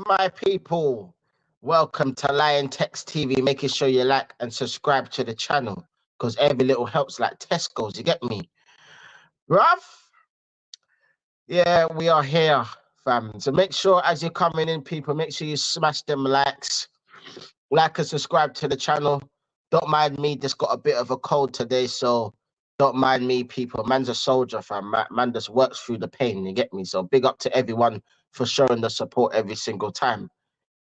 my people? Welcome to Liontekz TV. Making sure you like and subscribe to the channel because every little helps like Tesco's. You get me? Rough? Yeah, we are here, fam. So make sure as you're coming in, people, make sure you smash them likes. Like and subscribe to the channel. Don't mind me, just got a bit of a cold today, so don't mind me, people. Man's a soldier, fam. Man just works through the pain, you get me? So big up to everyone for showing the support every single time.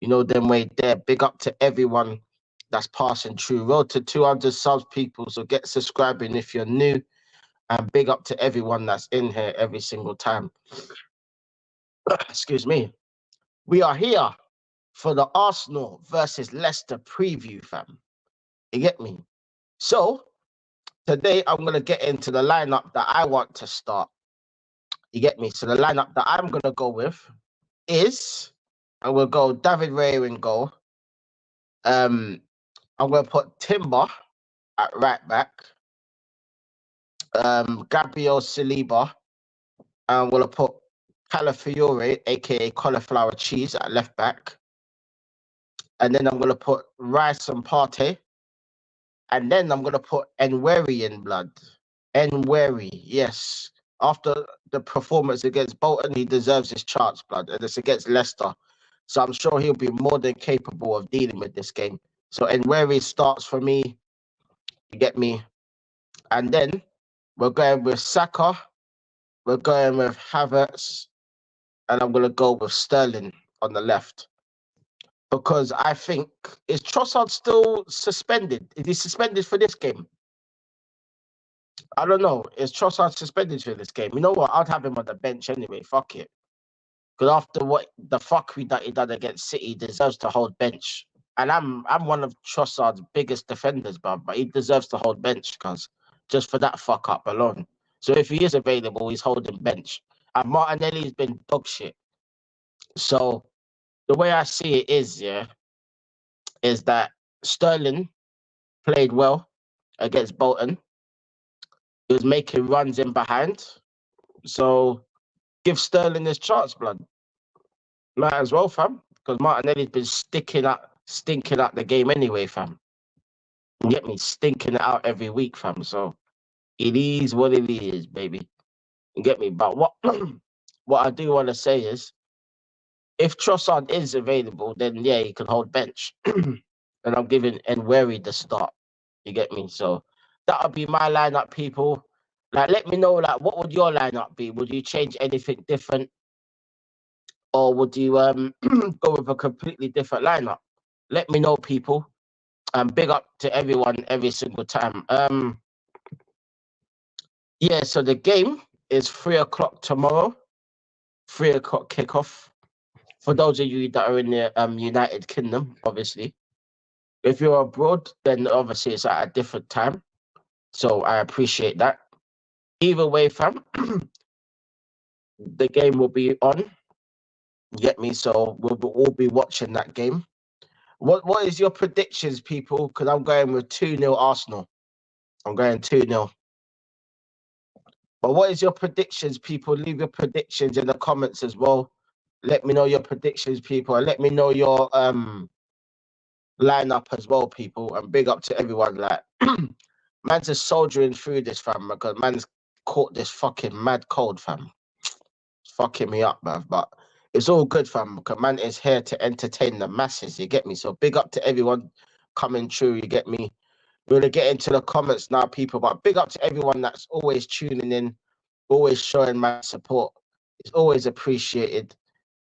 You know them way there. Big up to everyone that's passing through. Road to 200 subs, people. So get subscribing if you're new. And big up to everyone that's in here every single time. Excuse me. We are here for the Arsenal versus Leicester preview, fam. You get me? So today I'm going to get into the lineup that I want to start. You get me? So the lineup that I'm going to go with is, I will go David Raya in goal. I'm going to put Timber at right back. Gabriel Saliba. I'm going to put Calafiore, aka cauliflower cheese, at left back. And then I'm going to put Rice and Partey. And then I'm going to put Enweri in blood. Enweri, yes. After the performance against Bolton, he deserves his chance, blood. And it's against Leicester. So I'm sure he'll be more than capable of dealing with this game. So Enweri starts for me. You get me? And then we're going with Saka. We're going with Havertz. And I'm going to go with Sterling on the left. Because I think, is Trossard still suspended? Is he suspended for this game? I don't know. Is Trossard suspended for this game? You know what? I'd have him on the bench anyway. Fuck it. Because after what the fuckery that he done against City, he deserves to hold bench. And I'm one of Trossard's biggest defenders, but he deserves to hold bench because just for that fuck up alone. So if he is available, he's holding bench. And Martinelli's been dog shit. So the way I see it is, is that Sterling played well against Bolton. He was making runs in behind. So give Sterling his chance, blood. Might as well, fam. Because Martinelli's been stinking out the game anyway, fam. You get me? Stinking it out every week, fam. So it is what it is, baby. You get me? But what what I do want to say is, if Trossard is available, then yeah, he can hold bench. And I'm giving Enweri the start. You get me? So that'll be my lineup, people. Like, let me know, like, what would your lineup be? Would you change anything different? Or would you go with a completely different lineup? Let me know, people. Big up to everyone every single time. Yeah, so the game is 3 o'clock tomorrow. 3 o'clock kickoff. For those of you that are in the United Kingdom, obviously. If you're abroad, then obviously it's at a different time. So I appreciate that. Either way, fam, the game will be on. You get me? So we'll all be watching that game. What is your predictions, people? Because I'm going with 2-0 Arsenal. I'm going 2-0. But what is your predictions, people? Leave your predictions in the comments as well. Let me know your predictions, people. And let me know your lineup as well, people. And big up to everyone. Like, man's just soldiering through this, fam. Because man's caught this fucking mad cold, fam. It's fucking me up, man. But it's all good, fam. Because man is here to entertain the masses. You get me? So big up to everyone coming through. You get me? We're going to get into the comments now, people. But big up to everyone that's always tuning in, always showing my support. It's always appreciated.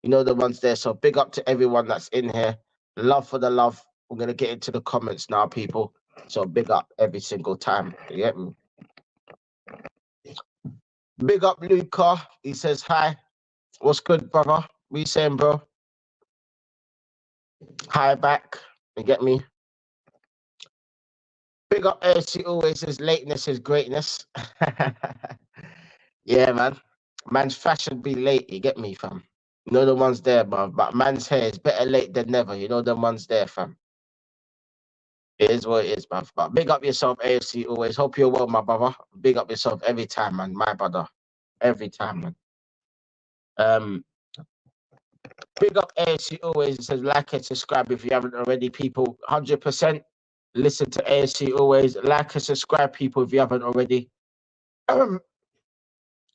You know the ones there. So big up to everyone that's in here. Love for the love. We're going to get into the comments now, people. So big up every single time. You get me? Big up Luca. He says hi. What's good, brother? What you saying, bro? Hi back. You get me? Big up AFC always says lateness is greatness. Yeah, man. Man's fashion be late. You get me, fam? You know the ones there, bruv. But man's hair is better late than never. You know the ones there, fam. It is what it is, bruv. But big up yourself, AFC always. Hope you're well, my brother. Big up yourself every time, man. My brother. Every time, man. Big up ASC always. It says like and subscribe if you haven't already, people. 100%. Listen to ASC always. Like and subscribe, people, if you haven't already.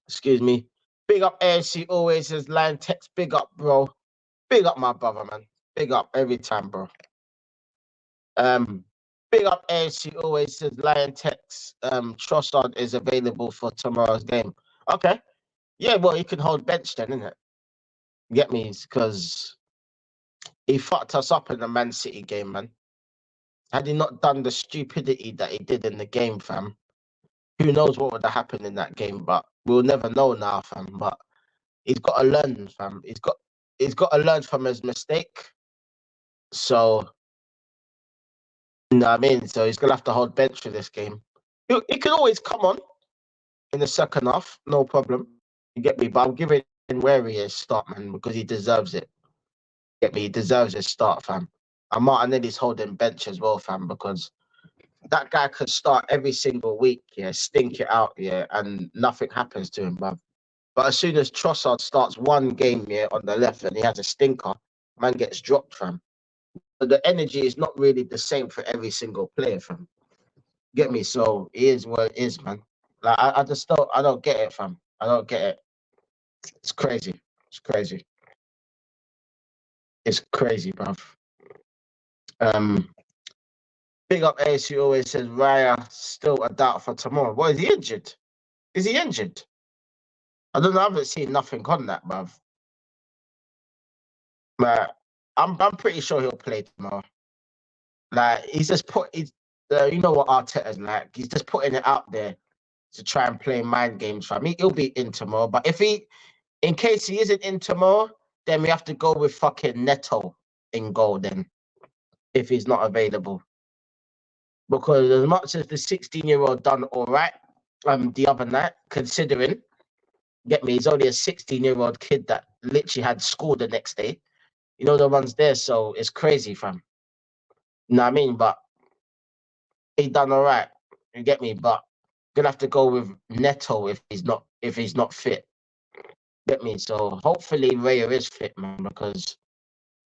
Excuse me. Big up ASC always. Says Liontekz. Big up, bro. Big up, my brother, man. Big up every time, bro. Big up ASC always. Says Liontekz. Trossard is available for tomorrow's game. Okay. Yeah, well, he can hold bench then, innit? Get me? Because he fucked us up in the Man City game, man. Had he not done the stupidity that he did in the game, fam, who knows what would have happened in that game? But we'll never know now, fam. But he's got to learn, fam. He's got to learn from his mistake. So, you know what I mean? So he's gonna have to hold bench for this game. He can always come on in the second half, no problem. You get me? But I'm giving him where he is start, man, because he deserves it. Get me? He deserves his start, fam. And Martinelli's holding bench as well, fam, because that guy could start every single week, yeah, stink it out, yeah, and nothing happens to him, bruv. But as soon as Trossard starts one game, yeah, on the left and he has a stinker, man gets dropped, fam. But the energy is not really the same for every single player, fam. Get me? So it is what it is, man. Like I don't get it, fam. I don't get it. It's crazy. It's crazy. It's crazy, bruv. Big up Ace, who always says Raya still a doubt for tomorrow. What, is he injured? Is he injured? I don't know. I haven't seen nothing on that, bruv. But I'm pretty sure he'll play tomorrow. Like he's just you know what Arteta's like. He's just putting it out there to try and play mind games for me. He'll be in tomorrow. But in case he isn't in tomorrow, then we have to go with fucking Neto in goal then, if he's not available. Because as much as the 16-year-old done all right the other night, considering, get me, he's only a 16-year-old kid that literally had school the next day. You know, the ones there, so it's crazy, fam. You know what I mean? But he done all right. You get me? But gonna have to go with Neto if he's not fit. Get me? So hopefully Raya is fit, man, because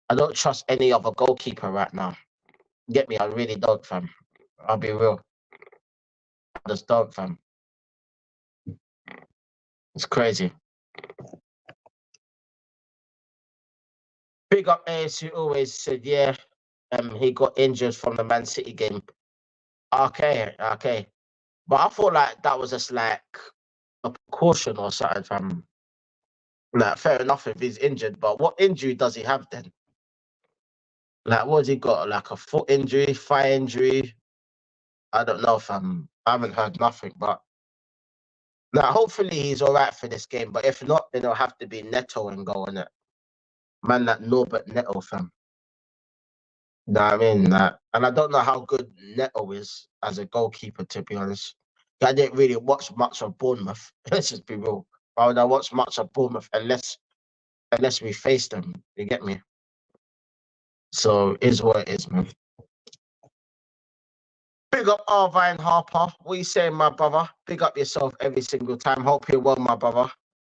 I don't trust any other goalkeeper right now. Get me? I really don't, fam. I'll be real. I just don't, fam. It's crazy. Big up AS, who always said, yeah, he got injured from the Man City game. Okay. But I thought like that was just like a precaution or something, fam. Like, fair enough if he's injured, but what injury does he have then? Like, what has he got? Like a foot injury, thigh injury? I don't know, fam. I haven't heard nothing, but now hopefully he's all right for this game. But if not, then it'll have to be Neto and go on it. Man, that Norbert Neto, fam. You know what I mean? Like, and I don't know how good Neto is as a goalkeeper, to be honest. I didn't really watch much of Bournemouth. Let's just be real. Why would I watch much of Bournemouth unless we face them? You get me? So is what it is, man. Big up Arvine Harper. What you saying, my brother? Big up yourself every single time. Hope you're well, my brother.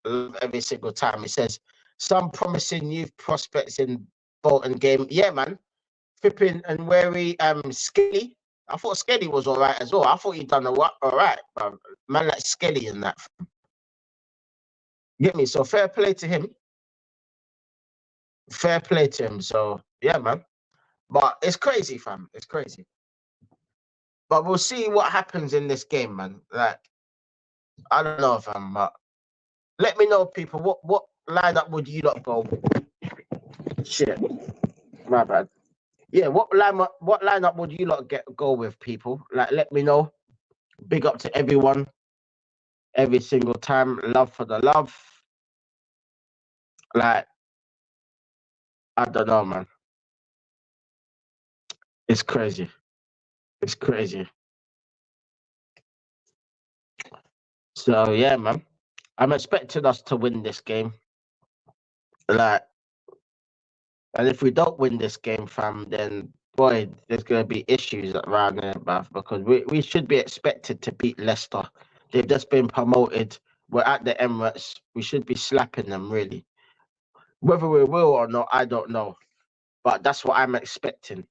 Love every single time. He says, some promising youth prospects in Bolton game. Yeah, man. Flipping and wary Skelly. I thought Skelly was all right as well. I thought he'd done all right. But man like Skelly and that. Get me? So fair play to him. Fair play to him. So, yeah, man. But it's crazy, fam. It's crazy. But we'll see what happens in this game, man. Like, I don't know, fam, but let me know, people. What lineup would you lot go with? Shit, my bad. Yeah, what lineup would you lot go with, people? Like, let me know. Big up to everyone, every single time. Love for the love. Like, I don't know, man. It's crazy. It's crazy. So yeah, man. I'm expecting us to win this game. Like, and if we don't win this game, fam, then boy, there's gonna be issues around there, bruv, because we should be expected to beat Leicester. They've just been promoted. We're at the Emirates. We should be slapping them, really. Whether we will or not, I don't know. But that's what I'm expecting.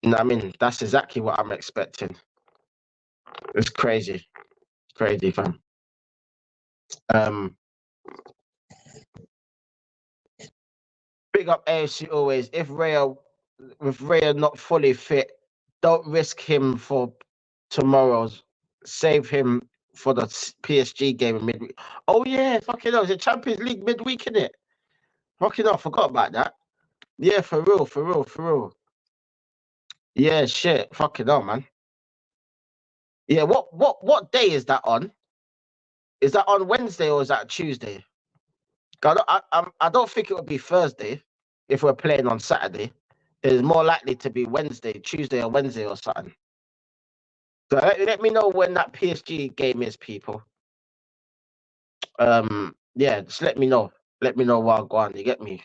You know what I mean? That's exactly what I'm expecting. It's crazy. Crazy, fam. Big up AFC always. If Raya not fully fit, don't risk him for tomorrow's. Save him for the PSG game in midweek. Oh yeah, fucking hell. Is it Champions League midweek, in it? Fucking hell, I forgot about that. Yeah, for real, for real, for real. Yeah, shit. Fucking hell, man. Yeah, what day is that on? Is that on Wednesday or is that Tuesday? I don't think it would be Thursday if we're playing on Saturday. It's more likely to be Wednesday, Tuesday or Wednesday or something. So let me know when that PSG game is, people. Yeah, just let me know. Let me know while I go on. You get me?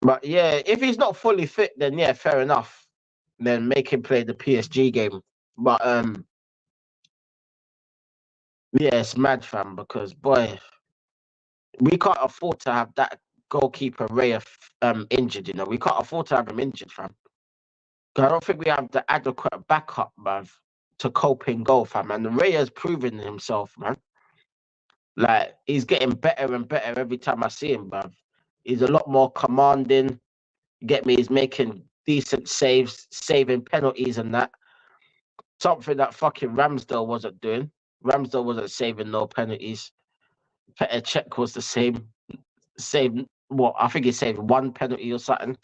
But yeah, if he's not fully fit, then yeah, fair enough. Then make him play the PSG game. But yeah, it's mad, fam, because boy, we can't afford to have that goalkeeper Raya injured. You know, we can't afford to have him injured, fam. I don't think we have the adequate backup, man, to cope in goal, fam. And Raya's proven himself, man. Like, he's getting better and better every time I see him, bruv. He's a lot more commanding. You get me? He's making decent saves, saving penalties and that. Something that fucking Ramsdale wasn't doing. Ramsdale wasn't saving no penalties. Petr Cech was the same. Saved, what, I think he saved one penalty or something.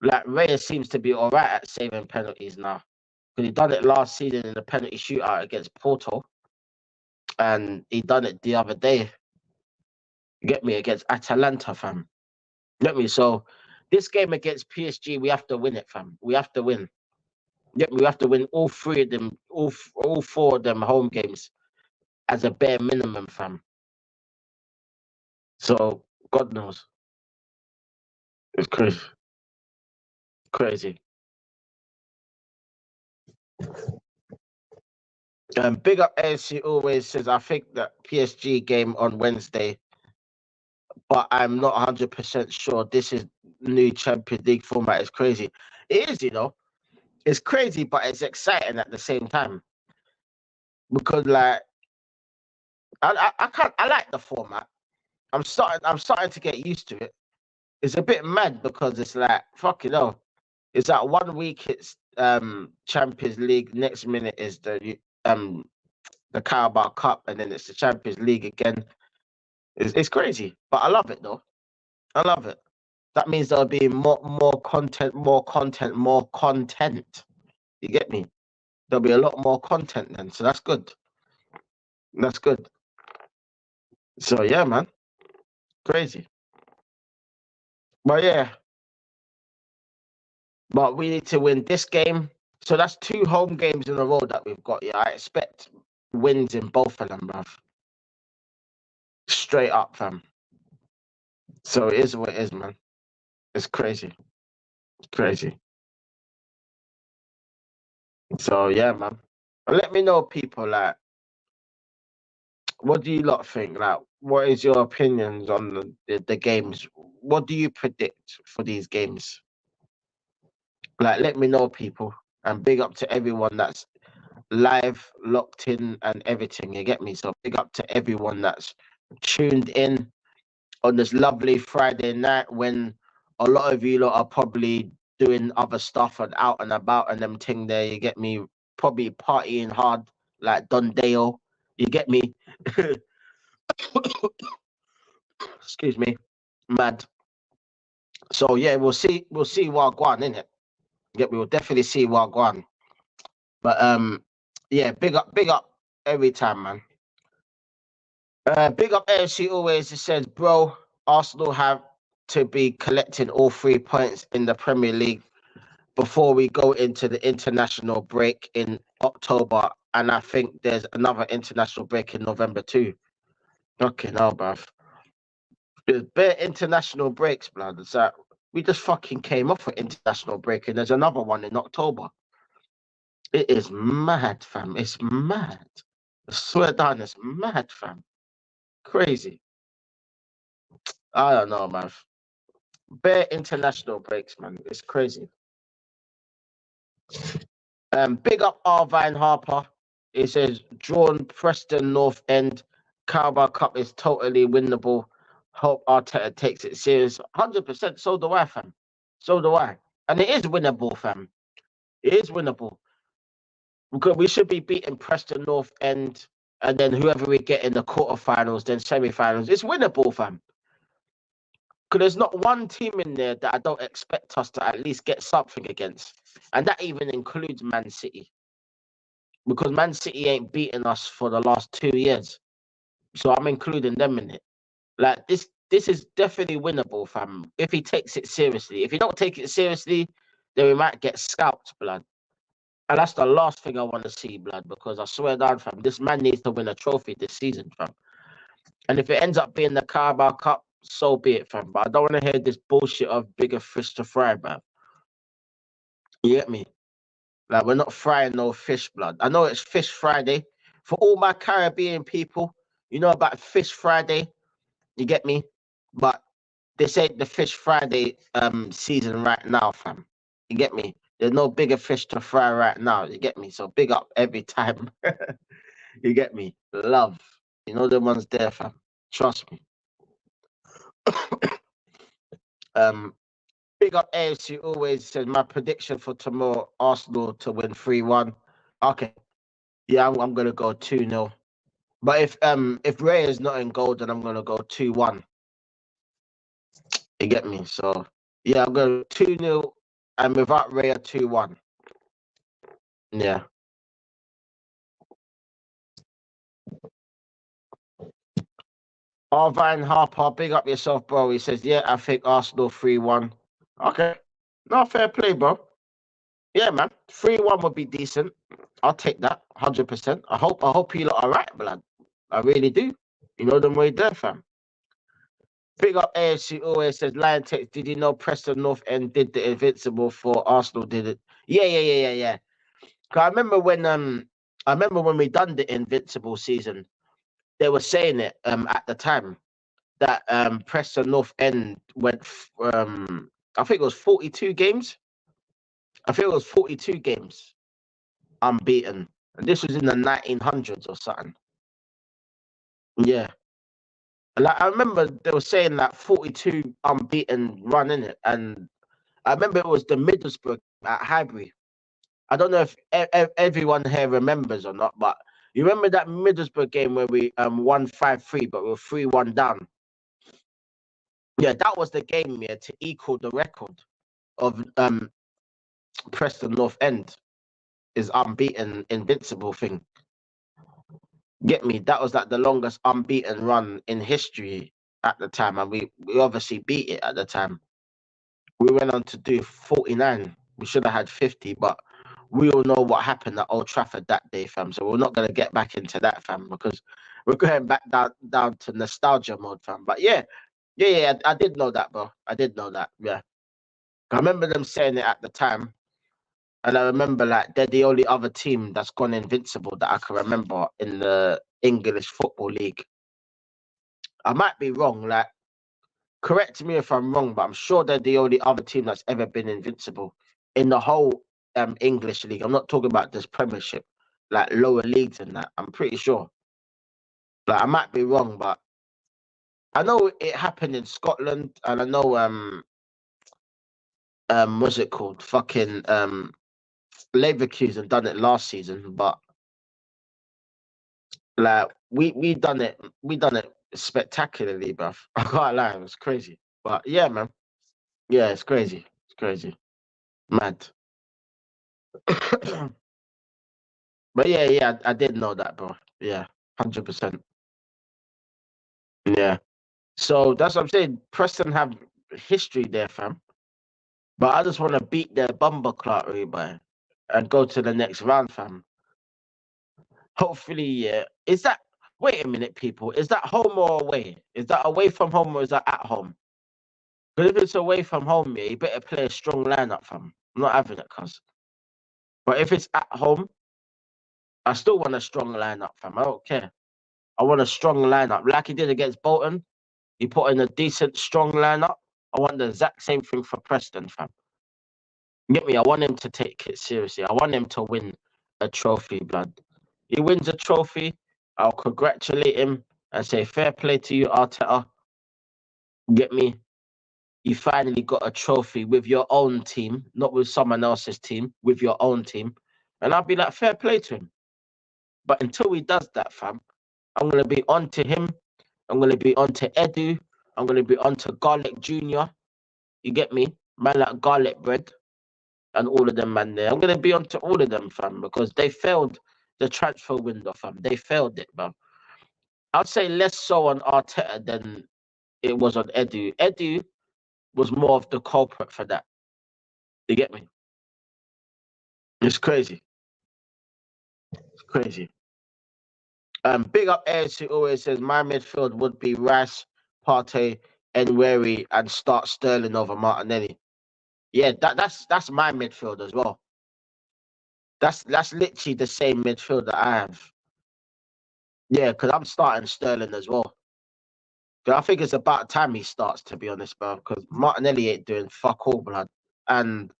Like, Raya seems to be all right at saving penalties now. Because he done it last season in the penalty shootout against Porto. And he done it the other day. You get me? Against Atalanta, fam. Get me? So this game against PSG, we have to win it, fam. We have to win. Get me? We have to win all three of them, all four of them home games as a bare minimum, fam. So God knows. It's crazy. Crazy. Big up AFC always says, I think that PSG game on Wednesday, but I'm not 100% sure this is new Champions League format. Is crazy. It is, you know. It's crazy, but it's exciting at the same time. Because like I can't I like the format. I'm starting to get used to it. It's a bit mad because it's like fucking hell. It's like 1 week it's Champions League, next minute is the Carabao Cup, and then it's the Champions League again. It's crazy, but I love it though. I love it. That means there'll be more content, more content, more content. You get me? There'll be a lot more content then, so that's good. That's good. So yeah, man, crazy. But yeah, but we need to win this game. So that's 2 home games in a row that we've got. Yeah, I expect wins in both of them, bruv. Straight up, fam. So it is what it is, man. It's crazy. It's crazy. So yeah, man. Let me know, people, like, what do you lot think? Like, what is your opinions on the games? What do you predict for these games? Like, let me know, people. And big up to everyone that's live, locked in, and everything. You get me? So big up to everyone that's tuned in on this lovely Friday night when a lot of you lot are probably doing other stuff and out and about and them thing there. You get me? Probably partying hard like Don Dale. You get me? Excuse me. Mad. So yeah, we'll see what going in it. Yeah, we will definitely see what going. But yeah, big up every time, man. Big up AFC always. It says, bro, Arsenal have to be collecting all 3 points in the Premier League before we go into the international break in October. And I think there's another international break in November too. Okay, no, bruv. There's bare international breaks, blood. It's like we just fucking came off an international break and there's another one in October. It is mad, fam. It's mad. I swear down, it's mad, fam. Crazy. I don't know, man. Bare international breaks, man. It's crazy. Big up Arvine Harper. It says drawn Preston North End. Carabao Cup is totally winnable. Hope Arteta takes it serious. 100%. So do I, fam. So do I. And it is winnable, fam. It is winnable. We should be beating Preston North End, and then whoever we get in the quarterfinals, then semi-finals. It's winnable, fam. Because there's not one team in there that I don't expect us to at least get something against. And that even includes Man City. Because Man City ain't beaten us for the last 2 years. So I'm including them in it. Like this is definitely winnable, fam. If he takes it seriously. If he don't take it seriously, then we might get scalped, blood. And that's the last thing I want to see, blood, because I swear down, fam, this man needs to win a trophy this season, fam. And if it ends up being the Carabao Cup, so be it, fam. But I don't want to hear this bullshit of bigger fish to fry, man. You get me? Like, we're not frying no fish, blood. I know it's Fish Friday. For all my Caribbean people, you know about Fish Friday. You get me? But this ain't the Fish Friday season right now, fam. You get me? There's no bigger fish to fry right now. You get me? So big up every time. You get me? Love. You know the ones there, fam. Trust me. Big up AFC always says my prediction for tomorrow, Arsenal to win 3-1. Okay. Yeah, I'm gonna go 2-0. But if Ray is not in goal, then I'm gonna go 2-1. You get me? So yeah, I'm going 2-0 and without Ray 2-1. Yeah. Arvine Harper, big up yourself, bro. He says, yeah, I think Arsenal 3-1. Okay. No, fair play, bro. Yeah, man. 3-1 would be decent. I'll take that 100%. I hope you look all right, blood. I really do. You know them way there, fam. Big up AFC always says Liontekz, did you know Preston North End did the invincible for Arsenal, did it? Yeah. 'Cause I remember when we done the invincible season, they were saying it at the time that Preston North End went I think it was 42 games. I think it was 42 games unbeaten. And this was in the 1900s or something. Yeah. Like I remember they were saying that 42 unbeaten run in it. And I remember it was the Middlesbrough at Highbury. I don't know if everyone here remembers or not, but you remember that Middlesbrough game where we won 5-3, but we were 3-1 down. Yeah, that was the game, yeah, to equal the record of Preston North End is unbeaten, invincible thing. Get me? That was like the longest unbeaten run in history at the time, and we obviously beat it at the time. We went on to do 49. We should have had 50, but we all know what happened at Old Trafford that day, fam. So we're not gonna get back into that, fam, because we're going back down to nostalgia mode, fam. But yeah, I did know that, bro. I did know that. Yeah, I remember them saying it at the time, and I remember like they're the only other team that's gone invincible that I can remember in the English Football League. I might be wrong, like correct me if I'm wrong, but I'm sure they're the only other team that's ever been invincible in the whole English league. I'm not talking about this Premiership, like lower leagues and that. I'm pretty sure. Like I might be wrong, but I know it happened in Scotland, and I know what's it called? Fucking Leverkusen done it last season, but like we done it spectacularly, bruv. I can't lie, it was crazy. But yeah, man. Yeah, it's crazy. It's crazy. Mad. But yeah, I did know that, bro. Yeah, 100%. Yeah. So that's what I'm saying. Preston have history there, fam. But I just want to beat their bumper clock, boy, and go to the next round, fam. Hopefully, yeah. Is that? Wait a minute, people. Is that home or away? Is that away from home or is that at home? Because if it's away from home, yeah, you better play a strong lineup, fam. I'm not having it, cuz. But if it's at home, I still want a strong lineup, fam. I don't care. I want a strong lineup. Like he did against Bolton, he put in a decent, strong lineup. I want the exact same thing for Preston, fam. Get me? I want him to take it seriously. I want him to win a trophy, blood. He wins a trophy, I'll congratulate him and say, fair play to you, Arteta. Get me? You finally got a trophy with your own team, not with someone else's team, with your own team. And I'll be like, fair play to him. But until he does that, fam, I'm going to be on to him. I'm going to be on to Edu. I'm going to be on to Garlic Jr. You get me? Man like Garlic Bread and all of them, man, there. I'm going to be on to all of them, fam, because they failed the transfer window, fam. They failed it, bro. I'd say less so on Arteta than it was on Edu. Edu was more of the culprit for that. You get me? It's crazy. It's crazy. Big up AFC always says my midfield would be Rice, Partey, Nweri, and start Sterling over Martinelli. Yeah, that's my midfield as well. That's literally the same midfield that I have. Yeah, because I'm starting Sterling as well. I think it's about time he starts, to be honest, bro. Because Martinelli ain't doing fuck all, blood. And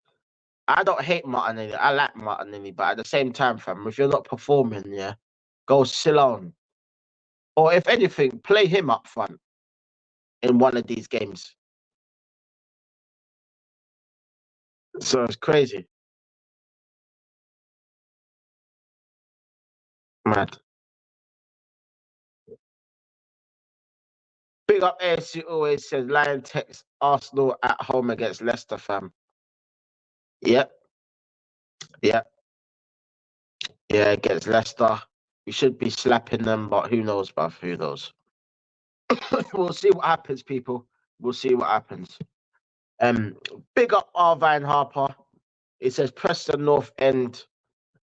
I don't hate Martinelli. I like Martinelli, but at the same time, fam, if you're not performing, yeah, go Ceylon. Or if anything, play him up front in one of these games. So it's crazy. Mad. Big up AFC always says Liontekz Arsenal at home against Leicester, fam. Yep, yep, yeah, against Leicester. We should be slapping them, but who knows, bruv? Who knows? We'll see what happens, people. We'll see what happens. Um, Big up Arvine Harper. It says Preston North End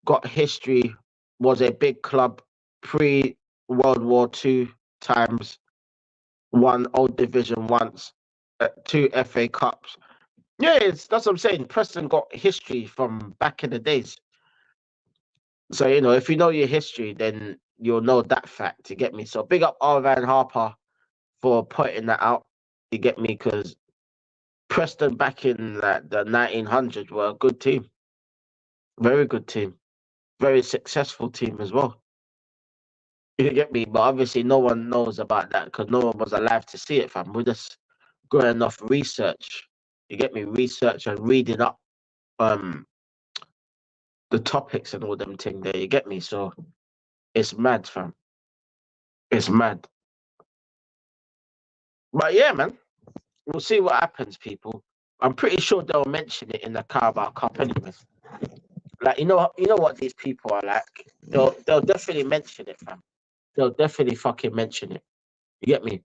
got history, was a big club pre World War II times, won Old Division once, 2 FA Cups. Yeah, that's what I'm saying. Preston got history from back in the days. So, if you know your history, then you'll know that fact. You get me? So, big up Arvine Harper for putting that out. You get me? Because Preston back in like the 1900s were a good team. Very good team. Very successful team as well. You get me? But obviously no one knows about that because no one was alive to see it, fam. We're just going off research. You get me? Research and reading up the topics and all them thing there. You get me? So it's mad, fam. It's mad. But yeah, man. We'll see what happens, people. I'm pretty sure they'll mention it in the Carabao Cup anyway. Like you know what these people are like. They'll definitely mention it, fam. They'll definitely fucking mention it. You get me?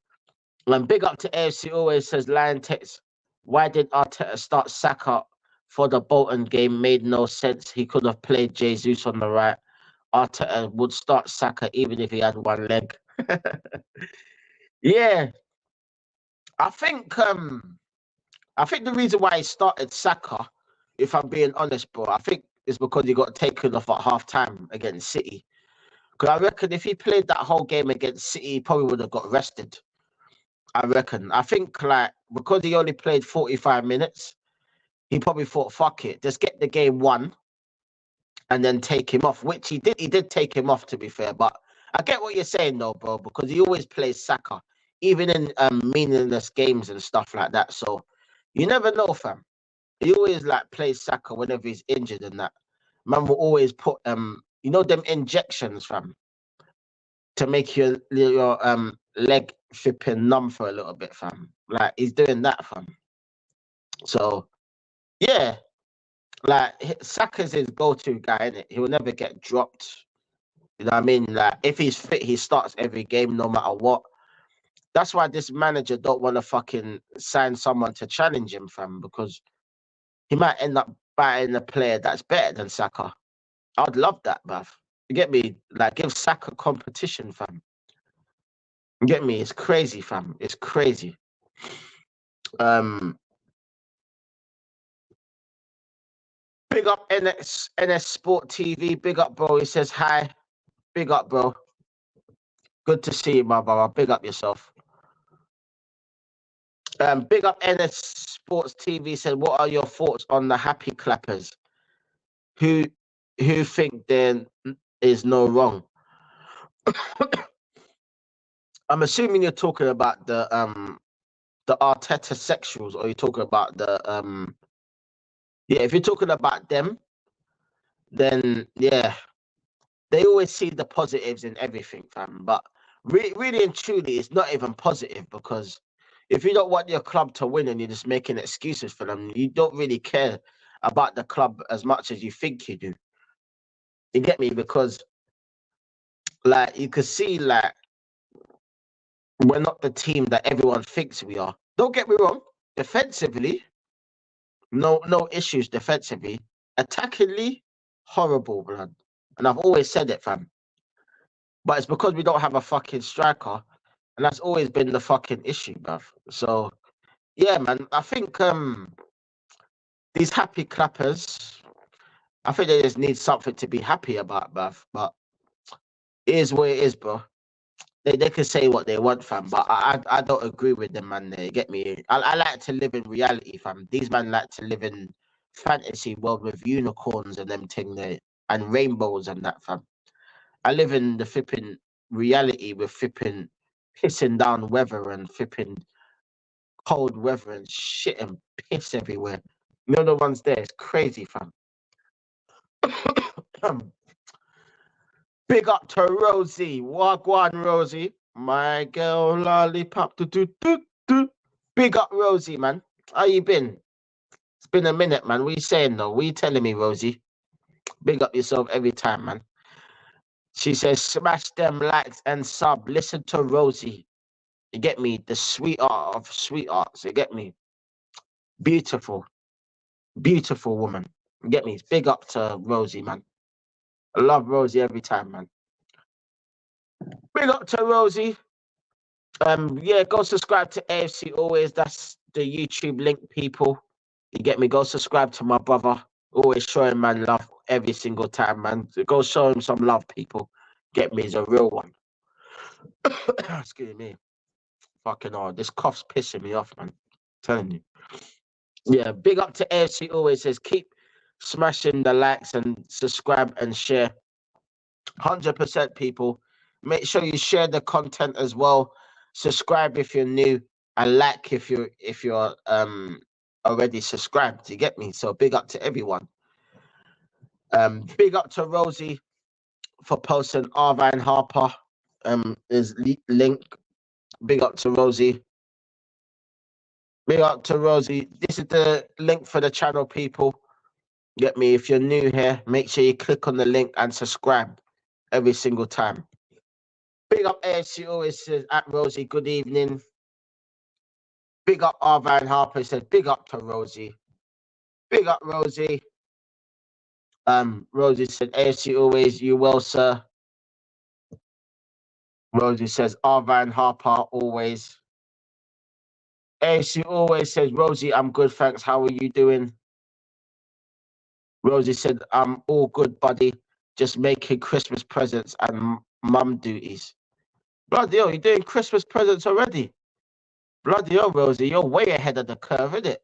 And big up to AFC always says Liontekz. Why did Arteta start Saka for the Bolton game? Made no sense. He could have played Jesus on the right. Arteta would start Saka even if he had one leg. Yeah, I think the reason why he started Saka, if I'm being honest, bro, I think it's because he got taken off at half time against City. Because I reckon if he played that whole game against City, he probably would have got rested. I reckon. I think like because he only played 45 minutes, he probably thought, fuck it, just get the game won and then take him off, which he did. He did take him off, to be fair. But I get what you're saying, though, bro, because he always plays Saka, even in meaningless games and stuff like that. So you never know, fam. He always like plays Saka whenever he's injured and that. Man will always put them injections, fam, to make your leg flipping numb for a little bit, fam. Like he's doing that, fam. So yeah, like Saka's his go-to guy, innit? He will never get dropped. You know what I mean? Like if he's fit, he starts every game no matter what. That's why this manager don't want to fucking sign someone to challenge him, fam, because he might end up buying a player that's better than Saka. I'd love that, bruv. You get me? Like give Saka competition, fam. You get me? It's crazy, fam. It's crazy. Um, Big up NS Sport TV. Big up, bro. He says hi. Big up, bro. Good to see you, my brother. Big up yourself. Big up NS Sports TV said, what are your thoughts on the happy clappers who think there is no wrong? I'm assuming you're talking about the Arteta sexuals, or you're talking about the yeah, if you're talking about them, then yeah, they always see the positives in everything, fam. But really and truly, it's not even positive, because if you don't want your club to win and you're just making excuses for them, you don't really care about the club as much as you think you do. You get me? Because like you could see, like, we're not the team that everyone thinks we are. Don't get me wrong. Defensively, no issues defensively. Attackingly, horrible, blood. And I've always said it, fam. But it's because we don't have a fucking striker, and that's always been the fucking issue, bruv. So yeah, man. I think these happy clappers, I think they just need something to be happy about, bruv. But it is what it is, bro. They can say what they want, fam, but I don't agree with them, man. They get me. I like to live in reality, fam. These men like to live in fantasy world with unicorns and them thing there, and rainbows and that, fam. I live in the flipping reality with flipping pissing down weather and flipping cold weather and shit and piss everywhere. You know the ones there, it's crazy, fam. Big up to Rosie. Wagwan, Rosie. My girl lollipop. Do, do, do, do. Big up Rosie, man. How you been? It's been a minute, man. What you saying though? What you telling me, Rosie? Big up yourself every time, man. She says, smash them likes and sub. Listen to Rosie. You get me? The sweetheart of sweethearts. You get me? Beautiful. Beautiful woman. You get me? Big up to Rosie, man. I love Rosie every time, man. Big up to Rosie. Yeah, go subscribe to AFC Always. That's the YouTube link, people. You get me? Go subscribe to my brother. Always showing man love every single time, man. So go show him some love, people. Get me? He's a real one. Excuse me. Fucking hell. This cough's pissing me off, man. I'm telling you. Yeah, big up to AFC Always says keep smashing the likes and subscribe and share. 100% people. Make sure you share the content as well. Subscribe if you're new, and like if you're already subscribed. You get me? So big up to everyone. Big up to Rosie for posting Arvine Harper. Is link. Big up to Rosie. Big up to Rosie. This is the link for the channel, people. Get me? If you're new here, make sure you click on the link and subscribe every single time. Big up AFC Always says at Rosie, good evening. Big up Arvine Harper says, big up to Rosie. Big up Rosie. Rosie said, AFC Always, you well, sir. Rosie says, Arvine Harper always. AFC Always says, Rosie, I'm good, thanks. How are you doing? Rosie said, I'm all good, buddy. Just making Christmas presents and mum duties. Bloody hell, you're doing Christmas presents already? Bloody hell, Rosie, you're way ahead of the curve, isn't it?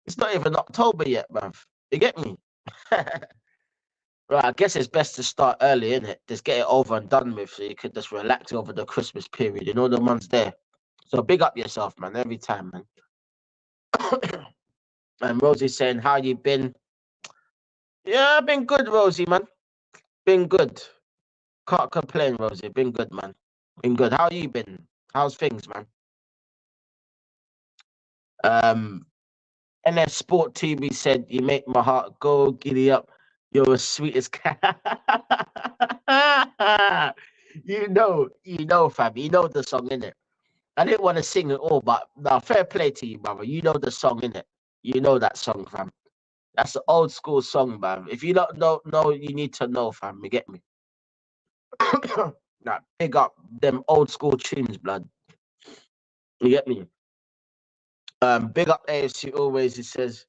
It's not even October yet, bruv. You get me? Right, I guess it's best to start early, isn't it? Just get it over and done with so you can just relax over the Christmas period. You know the one's there. So big up yourself, man, every time, man. And Rosie's saying, how you been? Yeah, I've been good, Rosie, man. Been good. Can't complain, Rosie. Been good, man. Been good. How you been? How's things, man? NS Sport TV said, you make my heart go giddy up. You're as sweet as cat. you know, fam. You know the song, innit? I didn't want to sing it all, but now fair play to you, brother. You know the song, innit? You know that song, fam. That's the old school song, man. If you don't know, you need to know, fam. You get me? Nah, big up them old school tunes, blood. You get me? Big up AFC Always. It says,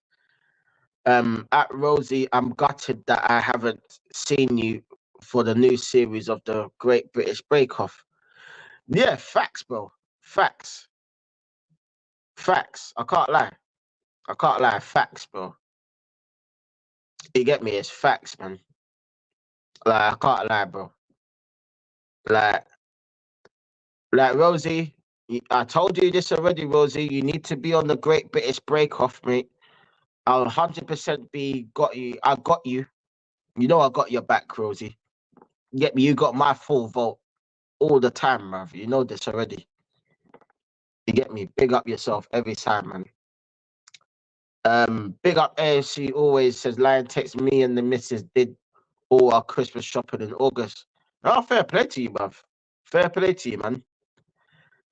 at Rosie, I'm gutted that I haven't seen you for the new series of the Great British Bake Off. Yeah, facts, bro. Facts. Facts. I can't lie. I can't lie. Facts, bro. You get me? It's facts, man. Like, I can't lie, bro. Like, Rosie, I told you this already, Rosie. You need to be on the Great British Break Off, mate. I'll 100% be got you. I got you. You know I got your back, Rosie. You get me? You got my full vote all the time, bruv. You know this already. You get me? Big up yourself every time, man. Big up AFC always says Liontekz, me and the missus did all our Christmas shopping in August. Oh, fair play to you, bruv. Fair play to you, man.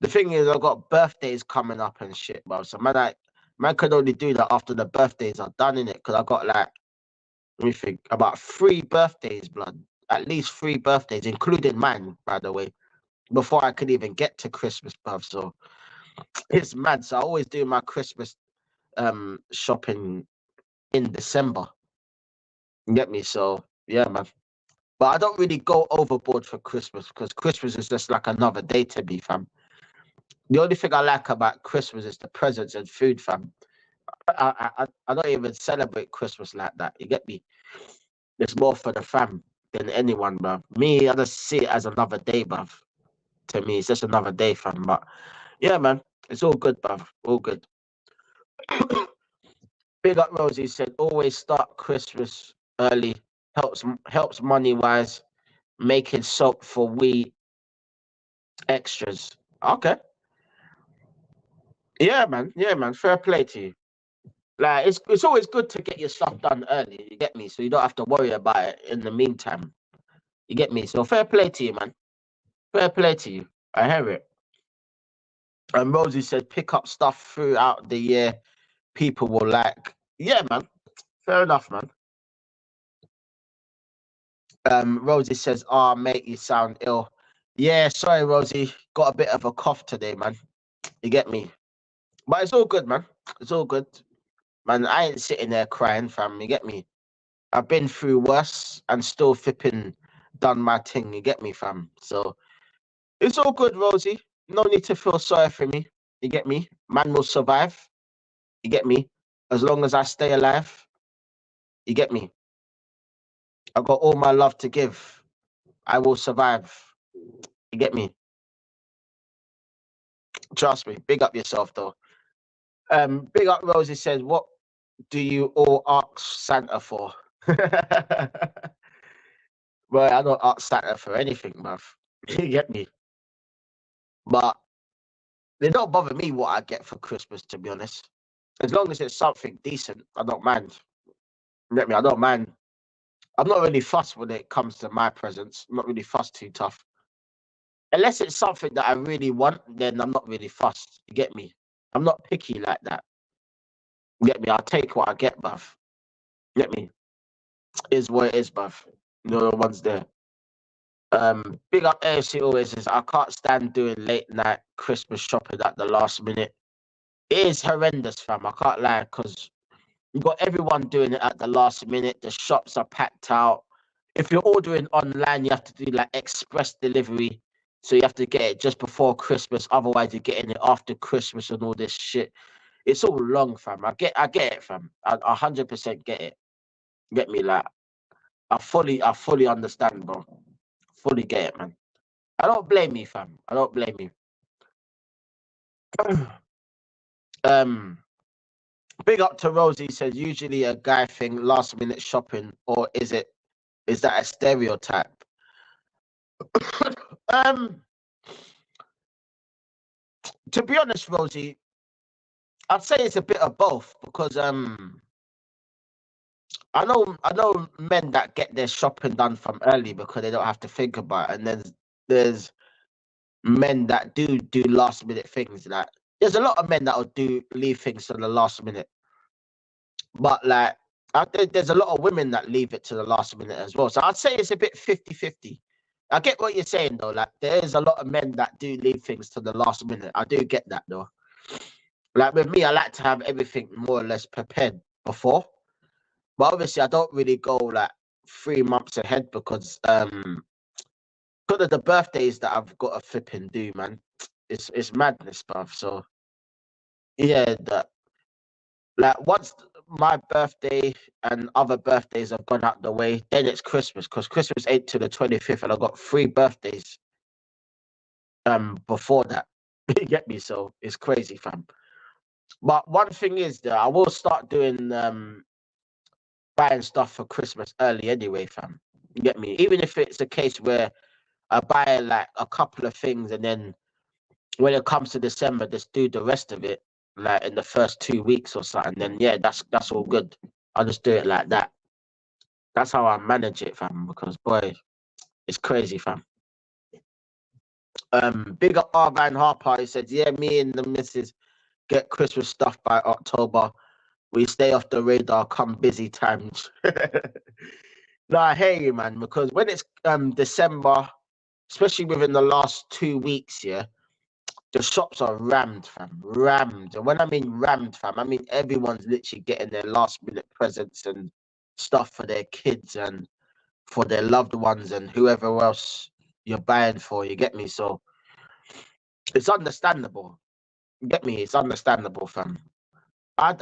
The thing is, I've got birthdays coming up and shit, bruv. So man could only do that after the birthdays are done, in it, because I got like, let me think, about 3 birthdays, blood. At least 3 birthdays, including mine, by the way, before I could even get to Christmas, bruv. So it's mad. So I always do my Christmas shopping in December. You get me? So yeah, man. But I don't really go overboard for Christmas, because Christmas is just like another day to me, fam. The only thing I like about Christmas is the presents and food, fam. I don't even celebrate Christmas like that. You get me? It's more for the fam than anyone, bruv. Me, I just see it as another day, bruv. To me, it's just another day, fam. But yeah, man, it's all good, bruv. All good. Big up Rosie said, always start Christmas early. Helps money wise. Making soap for we extras. Okay. Yeah, man. Yeah, man. Fair play to you. Like it's always good to get your stuff done early. You get me? So you don't have to worry about it in the meantime. You get me? So fair play to you, man. Fair play to you. I hear it. And Rosie said, pick up stuff throughout the year. People will like. Yeah, man. Fair enough, man. Rosie says, "Ah, mate, you sound ill." Yeah, sorry, Rosie. Got a bit of a cough today, man. You get me? But it's all good, man. It's all good. Man, I ain't sitting there crying, fam. You get me? I've been through worse and still flipping done my thing. You get me, fam? So it's all good, Rosie. No need to feel sorry for me. You get me? Man will survive. You get me? As long as I stay alive. You get me? I got all my love to give. I will survive. You get me? Trust me. Big up yourself, though. Big up Rosie says, what do you all ask Santa for? Well, I don't ask Santa for anything, bruv. You get me? But they don't bother me what I get for Christmas, to be honest. As long as it's something decent, I don't mind. You get me? I don't mind. I'm not really fussed when it comes to my presents. I'm not really fussed too tough. Unless it's something that I really want, then I'm not really fussed. You get me? I'm not picky like that. You get me? I'll take what I get, bruv. You get me? Is what it is, bruv. You know the ones there. Big up AFC always says, I can't stand doing late night Christmas shopping at the last minute. It is horrendous, fam. I can't lie, because you got everyone doing it at the last minute. The shops are packed out. If you're ordering online, you have to do like express delivery. So you have to get it just before Christmas. Otherwise, you're getting it after Christmas and all this shit. It's all long, fam. I get it, fam. I 100% get it. Get me? Like, I fully understand, bro. Fully get it, man. I don't blame you, fam. I don't blame you. um, Big up to Rosie says, usually a guy thing, last minute shopping, or is that a stereotype? um, to be honest, Rosie, I'd say it's a bit of both, because I know men that get their shopping done from early because they don't have to think about it, and there's men that do last minute things. Like there's a lot of men that will leave things to the last minute, but like there's a lot of women that leave it to the last minute as well. So I'd say it's a bit 50-50. I get what you're saying though. Like there is a lot of men that do leave things to the last minute. I do get that though. Like with me, I like to have everything more or less prepared before. But obviously, I don't really go like 3 months ahead because Because of the birthdays that I've got to flipping do, man. It's madness, bruv. So yeah, that like once my birthday and other birthdays have gone out the way, then it's Christmas. Because Christmas ain't till the 25th, and I've got 3 birthdays before that. You get me? So it's crazy, fam. But one thing is that I will start doing buying stuff for Christmas early anyway, fam. You get me? Even if it's a case where I buy like a couple of things and then when it comes to December, just do the rest of it like in the first 2 weeks or something. Then yeah, that's all good. I'll just do it like that. That's how I manage it, fam. Because boy, it's crazy, fam. Big up R Van Harper. He said, yeah, me and the missus get Christmas stuff by October. We stay off the radar come busy times. No, I hear you, man, because when it's December, especially within the last 2 weeks, yeah, the shops are rammed, fam. Rammed. And when I mean rammed, fam, I mean everyone's literally getting their last minute presents and stuff for their kids and for their loved ones and whoever else you're buying for, you get me? So it's understandable. You get me? It's understandable, fam. I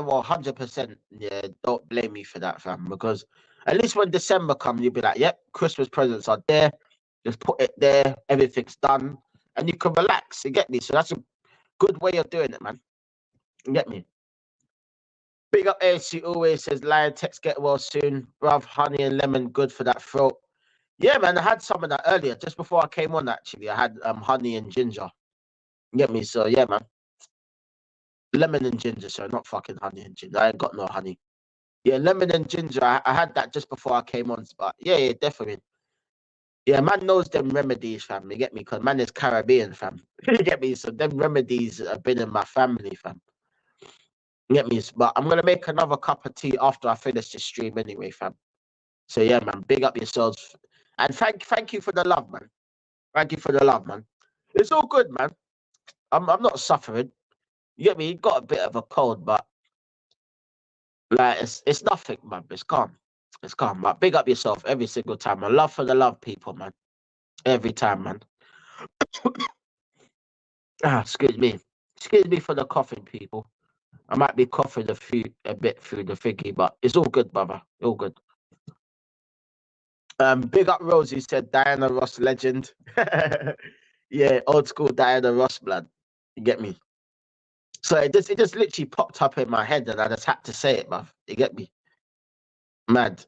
will 100%, yeah, don't blame me for that, fam, because at least when December comes, you'll be like, yep, Christmas presents are there, just put it there, everything's done, and you can relax, you get me? So that's a good way of doing it, man. You get me? Big up AFC always says, Liontekz get well soon, bruv, honey and lemon, good for that throat. Yeah, man, I had some of that earlier, just before I came on, actually. I had honey and ginger. You get me? So, yeah, man. Lemon and ginger, so not fucking honey and ginger. I ain't got no honey. Yeah, lemon and ginger. I had that just before I came on. But yeah, definitely. Yeah, man knows them remedies, fam. You get me? Because man is Caribbean, fam. You get me? So them remedies have been in my family, fam. You get me? But I'm gonna make another cup of tea after I finish this stream anyway, fam. So yeah, man, big up yourselves. And thank you for the love, man. Thank you for the love, man. It's all good, man. I'm not suffering. You get me? Got a bit of a cold, but like it's nothing, man. It's calm. It's calm. But big up yourself every single time. Man. Love for the love people, man. Every time, man. Excuse me. Excuse me for the coughing, people. I might be coughing a bit through the thingy, but it's all good, brother. All good. Big up Rosie said Diana Ross legend. Yeah, old school Diana Ross, blood. You get me? So it just literally popped up in my head and I just had to say it, bruv. You get me? Mad.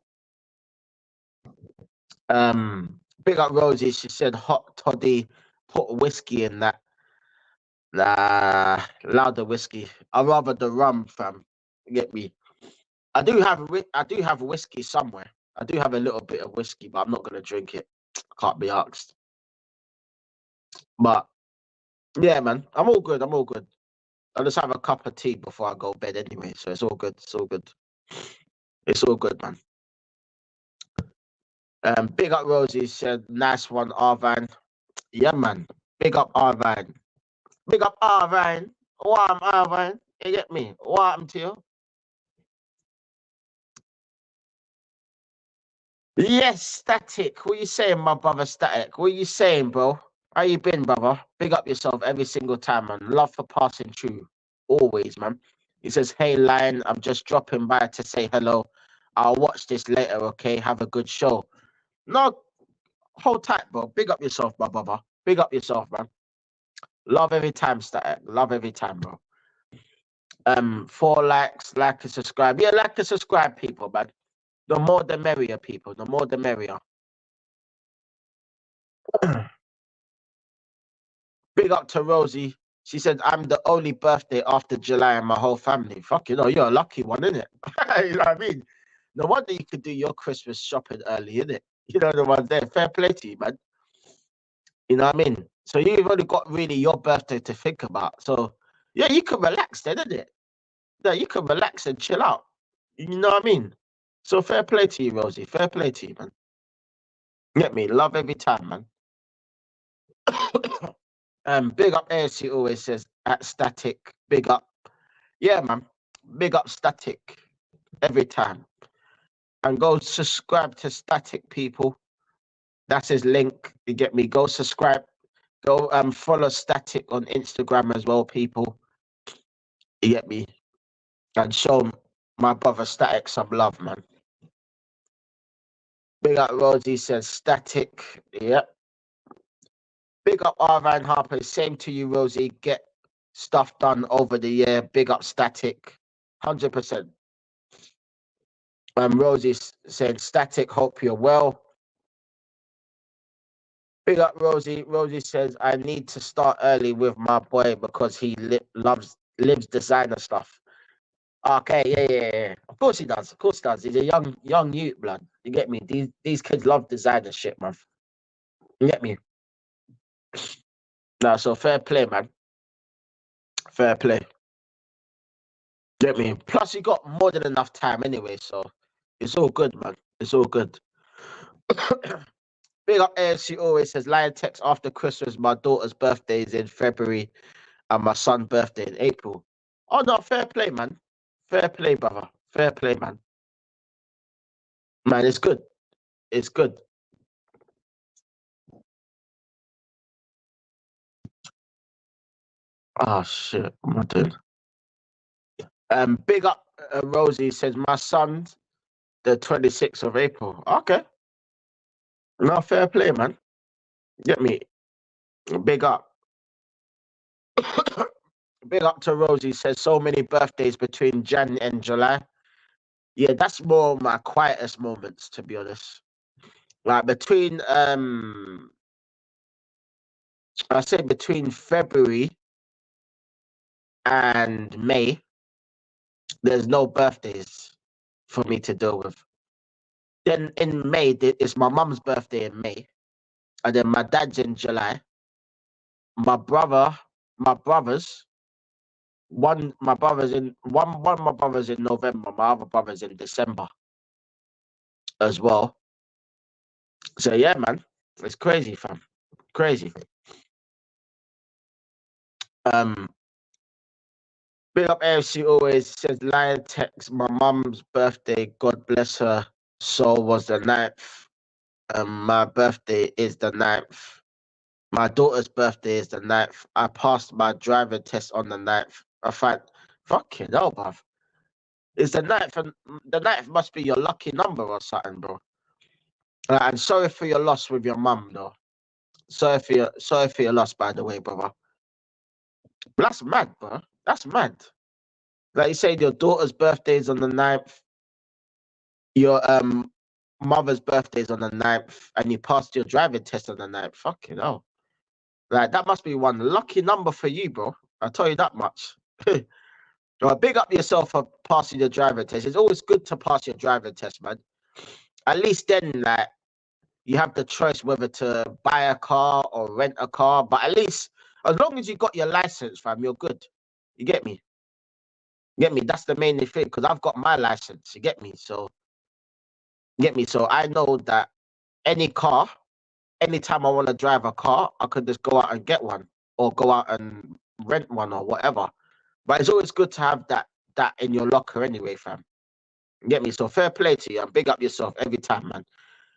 Big up Rosie. She said hot toddy, put whiskey in that. Nah, louder whiskey. I rather the rum, fam. You get me? I do have whiskey somewhere. I do have a little bit of whiskey, but I'm not gonna drink it. Can't be asked. But yeah, man, I'm all good. I'm all good. I'll just have a cup of tea before I go to bed anyway. So it's all good. It's all good. It's all good, man. Big up Rosie said, nice one, Arvan. Yeah, man. Big up Arvan. Big up Arvan. Warm Arvan. You get me? Warm to you. Yes, Static. What you saying, my brother Static? What you saying, bro? How you been, brother? Big up yourself every single time, man. Love for passing through. Always, man. He says, hey, Lion, I'm just dropping by to say hello. I'll watch this later, okay? Have a good show. No, hold tight, bro. Big up yourself, my brother. Big up yourself, man. Love every time, Static. Love every time, bro. 4 likes, like and subscribe. Yeah, like and subscribe, people, man. The more the merrier, people. The more the merrier. Big up to Rosie. She said, I'm the only birthday after July in my whole family. Fuck, you're a lucky one, innit? You know what I mean? No wonder you could do your Christmas shopping early, innit? You know the ones there. Fair play to you, man. You know what I mean? So you've only got really your birthday to think about. So yeah, you can relax then, innit? Yeah, you can relax and chill out. You know what I mean? So fair play to you, Rosie. Fair play to you, man. Get me? Love every time, man. Big up ASC always says at static. Big up. Yeah, man. Big up static every time. And go subscribe to static, people. That's his link. You get me? Go subscribe. Go follow Static on Instagram as well, people. You get me? And show my brother Static some love, man. Big up Rosie says Static. Yep. Big up Arvine Harper. Same to you, Rosie. Get stuff done over the year. Big up Static. 100%. Rosie said Static. Hope you're well. Big up Rosie. Rosie says I need to start early with my boy because he lives designer stuff. Okay, yeah. Of course he does. Of course he does. He's a young youth, blood. You get me? These kids love designer shit, man. You get me? No, so fair play, man. Fair play. Get me? Plus, you got more than enough time anyway, so it's all good, man. It's all good. Big up AFC always says Liontekz after Christmas. My daughter's birthday is in February, and my son's birthday in April. Oh no, fair play, man. Fair play, brother. Fair play, man. Man, it's good. It's good. Oh shit, what am I doing? Big up Rosie says my son's the 26th of April. Okay. No, fair play, man. Get me. Big up. Big up to Rosie says so many birthdays between Jan and July. Yeah, that's more my quietest moments, to be honest. Like between I say between February and May, there's no birthdays for me to deal with. Then in May, it's my mum's birthday in May, and then my dad's in July. My brothers, my brother's in one of my brothers in November, my other brother's in December as well. So yeah, man, it's crazy, fam, crazy. Big up AFC always says Liontekz. My mum's birthday, God bless her soul, was the 9th. My birthday is the 9th. My daughter's birthday is the 9th. I passed my driving test on the 9th. I find, fucking hell, bruv. It's the 9th, and the 9th must be your lucky number or something, bro. And sorry for your loss with your mum, though. Sorry for your loss, by the way, brother. That's mad, bro. That's mad. Like you said, your daughter's birthday is on the 9th. Your mother's birthday is on the 9th, and you passed your driving test on the 9th. Fucking hell. Like, that must be one lucky number for you, bro. I'll tell you that much. Well, big up yourself for passing your driving test. It's always good to pass your driving test, man. At least then, like, you have the choice whether to buy a car or rent a car. But at least, as long as you got your license, fam, you're good. You get me? You get me? That's the main thing, because I've got my license. You get me? So I know that any car, anytime I want to drive a car, I could just go out and get one or go out and rent one or whatever. But it's always good to have that in your locker anyway, fam. You get me? So fair play to you and big up yourself every time, man.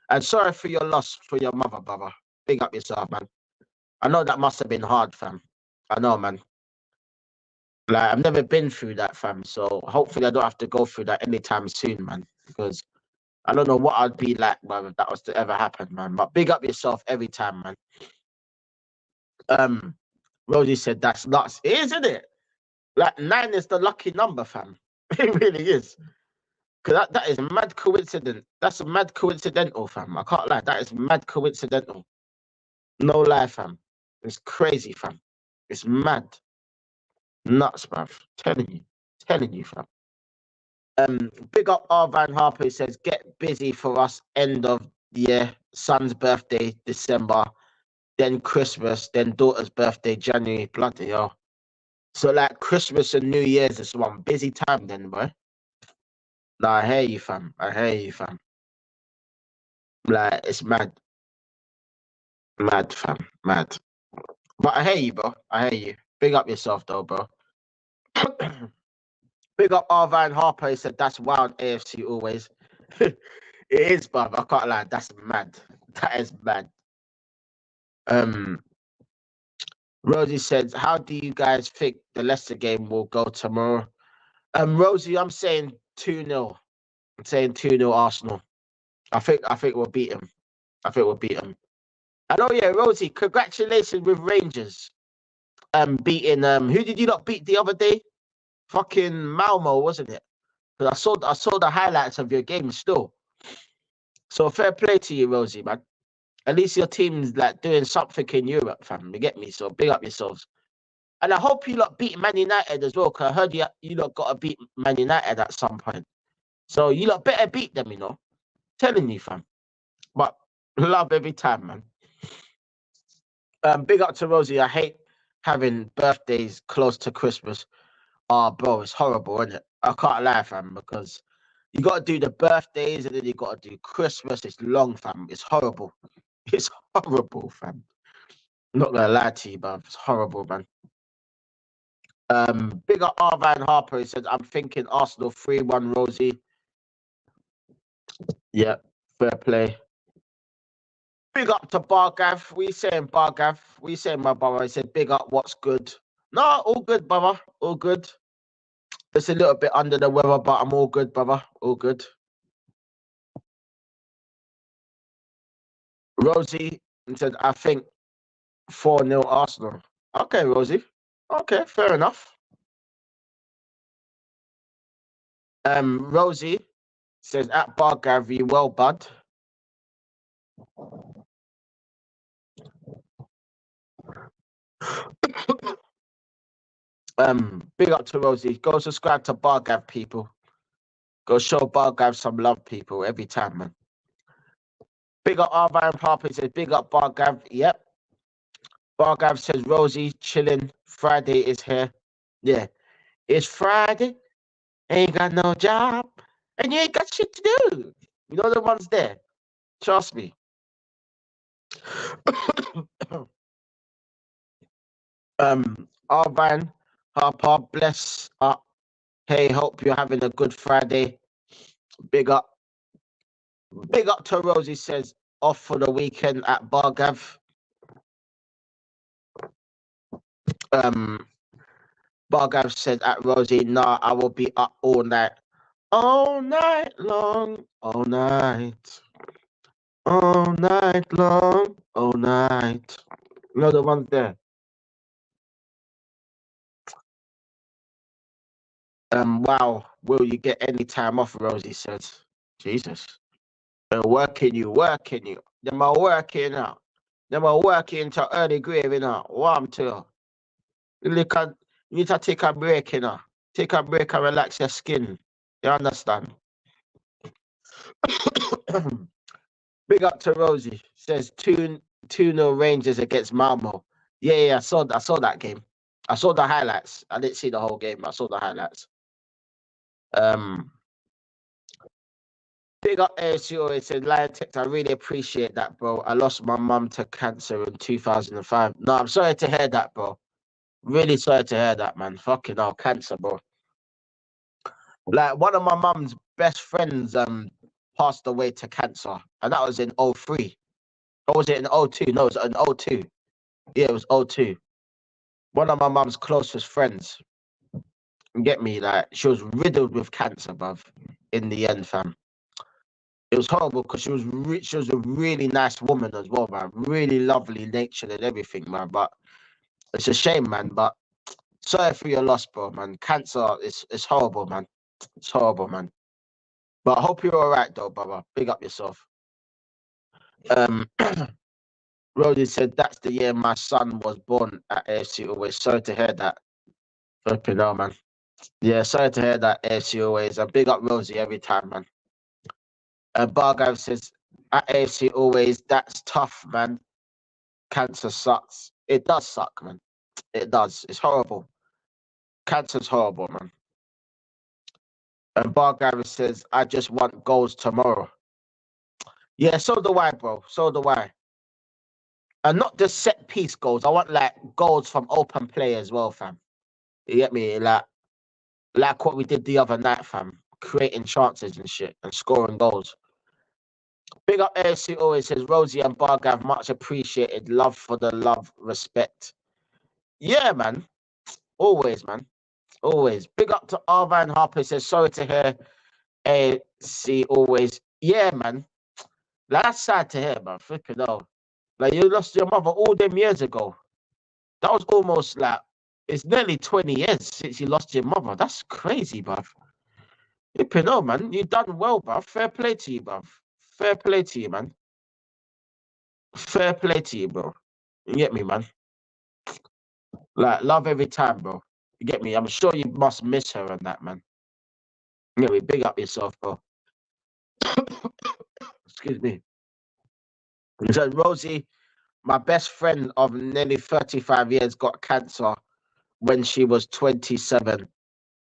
And sorry for your loss for your mother, brother. Big up yourself, man. I know that must have been hard, fam. I know, man. Like, I've never been through that, fam. So hopefully I don't have to go through that anytime soon, man. Because I don't know what I'd be like, man, if that was to ever happen, man. But big up yourself every time, man. Rosie said that's nuts. It is, isn't it? Like 9 is the lucky number, fam. It really is. Because that is mad coincidence. That's mad coincidental, fam. I can't lie. That is mad coincidental. No lie, fam. It's crazy, fam. It's mad. Nuts, bruv. Telling you, fam. Big up R. Van Harper, who says, get busy for us end of the year. Son's birthday, December. Then Christmas. Then daughter's birthday, January. Bloody hell. So like Christmas and New Year's is one busy time then, boy. Nah, I hear you, fam. I hear you, fam. Like, it's mad. Mad, fam. Mad. But I hear you, bro. I hear you. Big up yourself, though, bro. Big up Arvine Harper. He said, that's wild, AFC always. It is, bruv. I can't lie. That's mad. That is bad. Rosie says, how do you guys think the Leicester game will go tomorrow? Rosie, I'm saying 2-0. I'm saying 2-0 Arsenal. I think we'll beat them. I think we'll beat them. And oh yeah, Rosie, congratulations with Rangers. Beating who did you not beat the other day? Fucking Malmo, wasn't it? Because I saw the highlights of your game still. So fair play to you, Rosie, man. At least your team's like doing something in Europe, fam. You get me? So big up yourselves. And I hope you lot beat Man United as well, because I heard you lot got to beat Man United at some point. So you lot better beat them, you know. Telling you, fam. But love every time, man. Big up to Rosie. I hate having birthdays close to Christmas. Oh, bro, it's horrible, isn't it? I can't lie, fam, because you got to do the birthdays and then you got to do Christmas. It's long, fam. It's horrible. It's horrible, fam. I'm not going to lie to you, bruv. It's horrible, man. Big up Arvan Harper. He said, I'm thinking Arsenal 3-1, Rosie. Yeah, fair play. Big up to Bargav. We saying Bargav. We saying my brother. He said, big up, what's good? No, all good, brother. All good. It's a little bit under the weather, but I'm all good, brother. All good. Rosie said, I think 4-0 Arsenal. Okay, Rosie. Okay, fair enough. Rosie says, at Bargav, you well, bud. Big up to Rosie. Go subscribe to Bargav, people. Go show Bargav some love, people, every time, man. Big up Arvan Papa says, big up Bargav. Yep. Bargav says, Rosie, chilling. Friday is here. Yeah. It's Friday. Ain't got no job. And you ain't got shit to do. You know the ones there. Trust me. Arvan Harper, bless up. Hey, hope you're having a good Friday. Big up. Big up to Rosie says, off for the weekend at Bargav. Bargav said at Rosie, nah, I will be up all night. All night long. All night. All night long. All night. You know the ones there. Wow, will you get any time off? Rosie says. Jesus. Working you. Them are working out. Them are working till early grave, you know. Warm to you. You need to take a break, you know. Take a break and relax your skin. You understand? Big up to Rosie. Says 2-0 Rangers against Malmo. Yeah, I saw that game. I saw the highlights. I didn't see the whole game. I saw the highlights. Big up ASU. It said, Liontekz, I really appreciate that, bro. I lost my mum to cancer in 2005. No, I'm sorry to hear that, bro. Really sorry to hear that, man. Fucking hell, cancer, bro. Like, one of my mum's best friends passed away to cancer, and that was in 03. Or was it in 02? No, it was in 02. Yeah, it was 02. One of my mum's closest friends. You get me? Like, she was riddled with cancer, bruv, in the end, fam. It was horrible because she was a really nice woman as well, man. Really lovely natured and everything, man. But it's a shame, man. But sorry for your loss, bro, man. Cancer, it's horrible, man. It's horrible, man. But I hope you're all right, though, brother. Big up yourself. Rody said, that's the year my son was born at AFC Always. Sorry to hear that. Flipping hell, man. Yeah, sorry to hear that, AFC Always. I big up Rosie every time, man. Bargav says, at AFC Always, that's tough, man. Cancer sucks. It does suck, man. It does. It's horrible. Cancer's horrible, man. And Bargav says, I just want goals tomorrow. Yeah, so do I, bro. So do I. And not just set piece goals. I want like goals from open play as well, fam. You get me? Like what we did the other night, fam. Creating chances and shit and scoring goals. Big up AFC always says Rosie and Bargav, much appreciated. Love for the love, respect. Yeah, man. Always, man. Always. Big up to Arvan Harper says sorry to hear AFC always. Yeah, man. Like, that's sad to hear, man. Flipping hell. Like you lost your mother all them years ago. That was almost like it's nearly 20 years since you lost your mother. That's crazy, bruv. Flipping hell, man. You done well, bruv. Fair play to you, bruv. Fair play to you, man. Fair play to you, bro. You get me, man? Like, love every time, bro. You get me? I'm sure you must miss her and that, man. You get me? Big up yourself, bro. Excuse me. He said, Rosie, my best friend of nearly 35 years got cancer when she was 27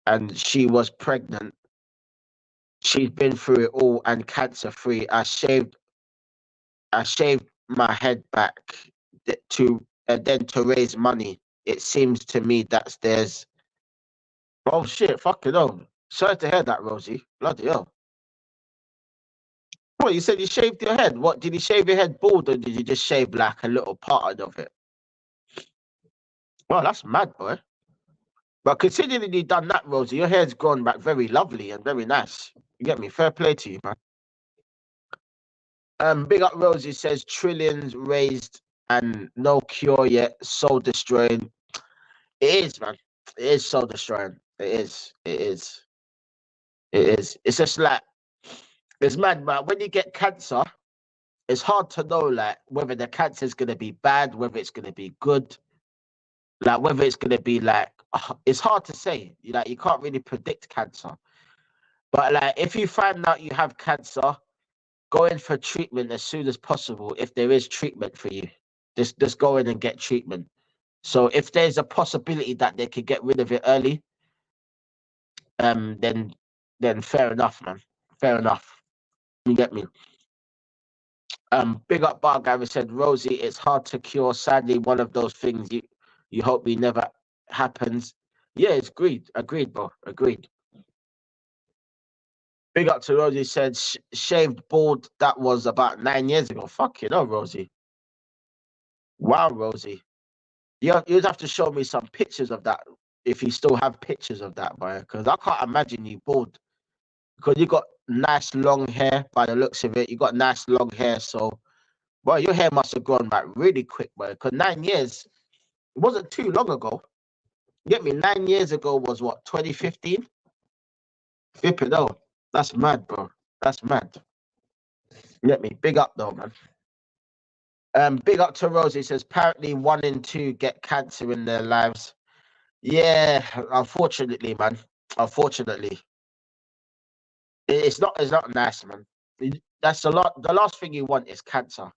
and she was pregnant. She's been through it all and cancer free. I shaved my head back to then to raise money. It seems to me that there's oh shit, fucking hell. Sorry to hear that, Rosie. Bloody hell. What, you said you shaved your head? What, did you shave your head bald or did you just shave like a little part of it? Well, that's mad, boy. But considering you done that, Rosie, your hair's grown back very lovely and very nice. You get me? Fair play to you, man. Big up Rosie says trillions raised and no cure yet, soul destroying. It is, man. It is soul destroying. It is. It is. It is. It's just like it's mad, man. When you get cancer, it's hard to know like whether the cancer is gonna be bad, whether it's gonna be good, like whether it's gonna be like it's hard to say. Like you can't really predict cancer. But like if you find out you have cancer, go in for treatment as soon as possible if there is treatment for you. Just go in and get treatment. So if there's a possibility that they could get rid of it early, then fair enough, man. Fair enough. You get me? Big up Bar Gary said, Rosie, it's hard to cure. Sadly, one of those things you hope we never happens. Yeah, it's agreed, bro. Agreed. Big up to Rosie said, shaved bald. That was about 9 years ago. Fuck you know, Rosie. Wow, Rosie. You'd have to show me some pictures of that if you still have pictures of that, boy. Because I can't imagine you bald. Because you got nice long hair by the looks of it. You got nice long hair, so well, your hair must have grown back really quick, boy. Because 9 years, it wasn't too long ago. You get me? 9 years ago was what, 2015? Flip it though. That's mad, bro. That's mad. You get me? Big up though, man. Big up to Rosie says apparently 1 in 2 get cancer in their lives. Yeah, unfortunately, man. Unfortunately. It's not nice, man. That's a lot. The last thing you want is cancer.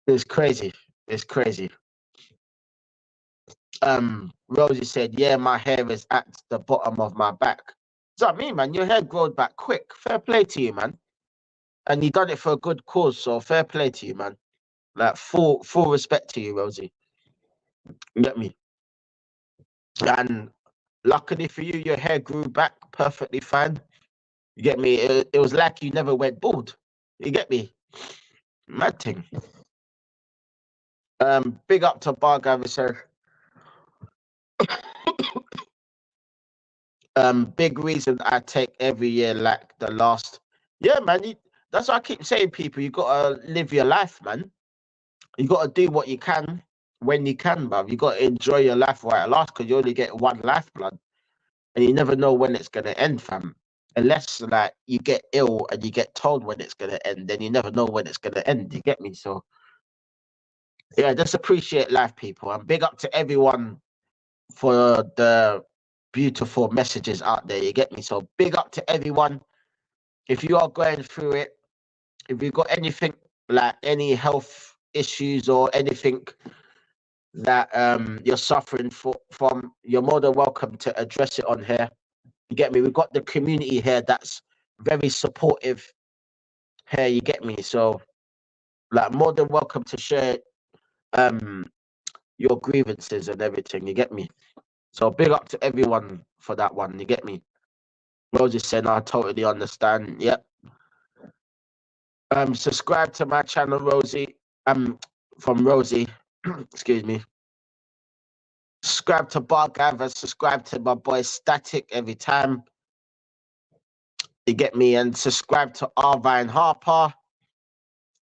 It's crazy. It's crazy. Rosie said, yeah, my hair is at the bottom of my back. So I mean, man, your hair growed back quick. Fair play to you, man. And you done it for a good cause, so fair play to you, man. Like full respect to you, Rosie. You get me? And luckily for you, your hair grew back perfectly fine. You get me? It was like you never went bald. You get me? Mad thing. Big up to Bar Gavin said, big reason I take every year like the last. Yeah, man. That's what I keep saying, people. You gotta live your life, man. You gotta do what you can when you can, bruv. You gotta enjoy your life while it lasts, because you only get one life, blood, and you never know when it's gonna end, fam. Unless like you get ill and you get told when it's gonna end, then you never know when it's gonna end. You get me? So yeah, just appreciate life, people, and big up to everyone for the beautiful messages out there. You get me? So big up to everyone. If you are going through it, if you've got anything like any health issues or anything that you're suffering from, you're more than welcome to address it on here. You get me? We've got the community here that's very supportive here. You get me? So like more than welcome to share your grievances and everything. You get me? So big up to everyone for that one. You get me? Moses said, I totally understand. Yep. Subscribe to my channel, Rosie. From Rosie. Excuse me. Subscribe to Bar Gather. Subscribe to my boy Static every time. You get me? And subscribe to Arvine Harper.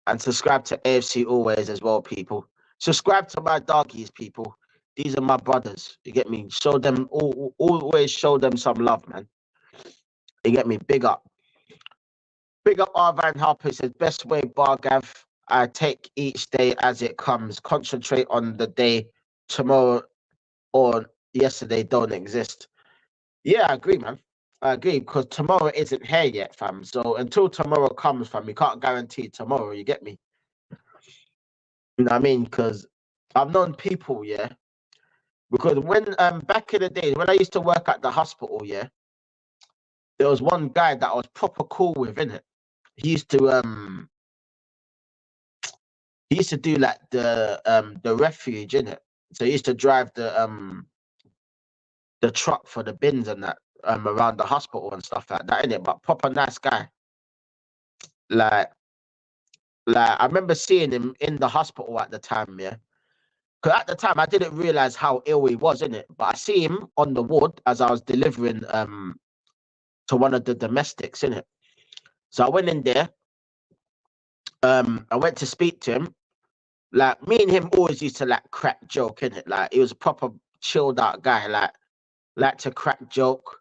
And subscribe to AFC Always as well, people. Subscribe to my doggies, people. These are my brothers. You get me? Show them, always show them some love, man. You get me? Big up. Big up Arvine Harper. Says, best way, Bar Gav. I take each day as it comes. Concentrate on the day. Tomorrow or yesterday don't exist. Yeah, I agree, man. I agree, because tomorrow isn't here yet, fam. So until tomorrow comes, fam, you can't guarantee tomorrow, you get me? You know what I mean? Because I've known people, yeah. Because when back in the days when I used to work at the hospital, yeah, there was one guy that I was proper cool with, innit? He used to do like the refuge, innit? So he used to drive the truck for the bins and that around the hospital and stuff like that, innit? But proper nice guy. Like I remember seeing him in the hospital at the time, yeah. Because at the time I didn't realize how ill he was, innit? But I see him on the ward as I was delivering to one of the domestics, innit? So I went in there. I went to speak to him. Like me and him always used to like crack joke, innit? Like he was a proper chilled out guy, like to crack joke,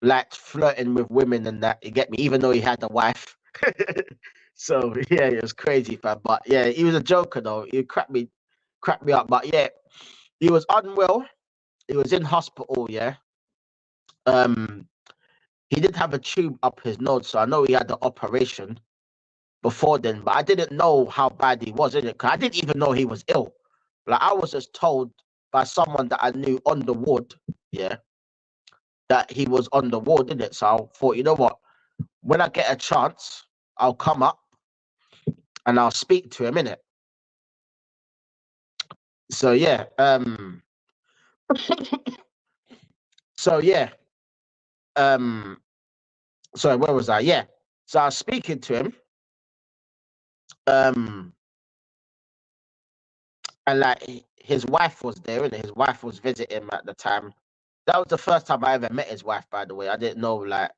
like flirting with women and that. You get me? Even though he had a wife. So yeah, it was crazy, fam. But yeah, he was a joker though. He cracked me up. But yeah, he was unwell. He was in hospital. Yeah. He did have a tube up his nose, so I know he had the operation before then. But I didn't know how bad he was in it, because I didn't even know he was ill. Like I was just told by someone that I knew on the ward, yeah, that he was on the ward, in it. So I thought, you know what? When I get a chance, I'll come up and I'll speak to him, in it. So yeah, so yeah, sorry, where was I? Yeah, so I was speaking to him, and like his wife was there, and his wife was visiting him at the time. That was the first time I ever met his wife, by the way. I didn't know, like,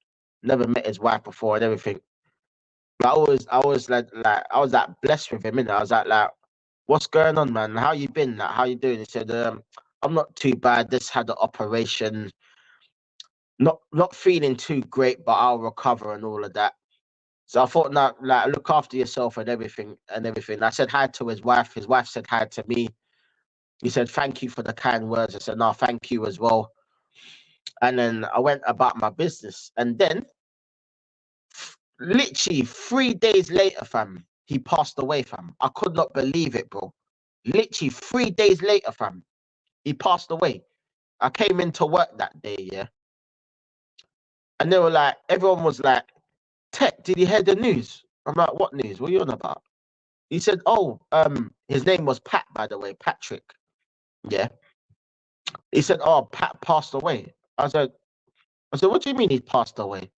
never met his wife before and everything. But I was like, I was like blessed with him, and I was like, what's going on, man? How you been? Like, how you doing? He said, I'm not too bad. Just had the operation. Not feeling too great, but I'll recover and all of that. So I thought, now, like, look after yourself and everything and everything. I said hi to his wife. His wife said hi to me. He said, thank you for the kind words. I said, no, thank you as well. And then I went about my business. And then, literally 3 days later, fam, he passed away, fam. I could not believe it, bro. Literally 3 days later, fam, he passed away. I came into work that day, yeah. And they were like, everyone was like, Tech, did you hear the news? I'm like, what news? What are you on about? He said, oh, his name was Pat, by the way, Patrick. Yeah. He said, oh, Pat passed away. I said, what do you mean he passed away?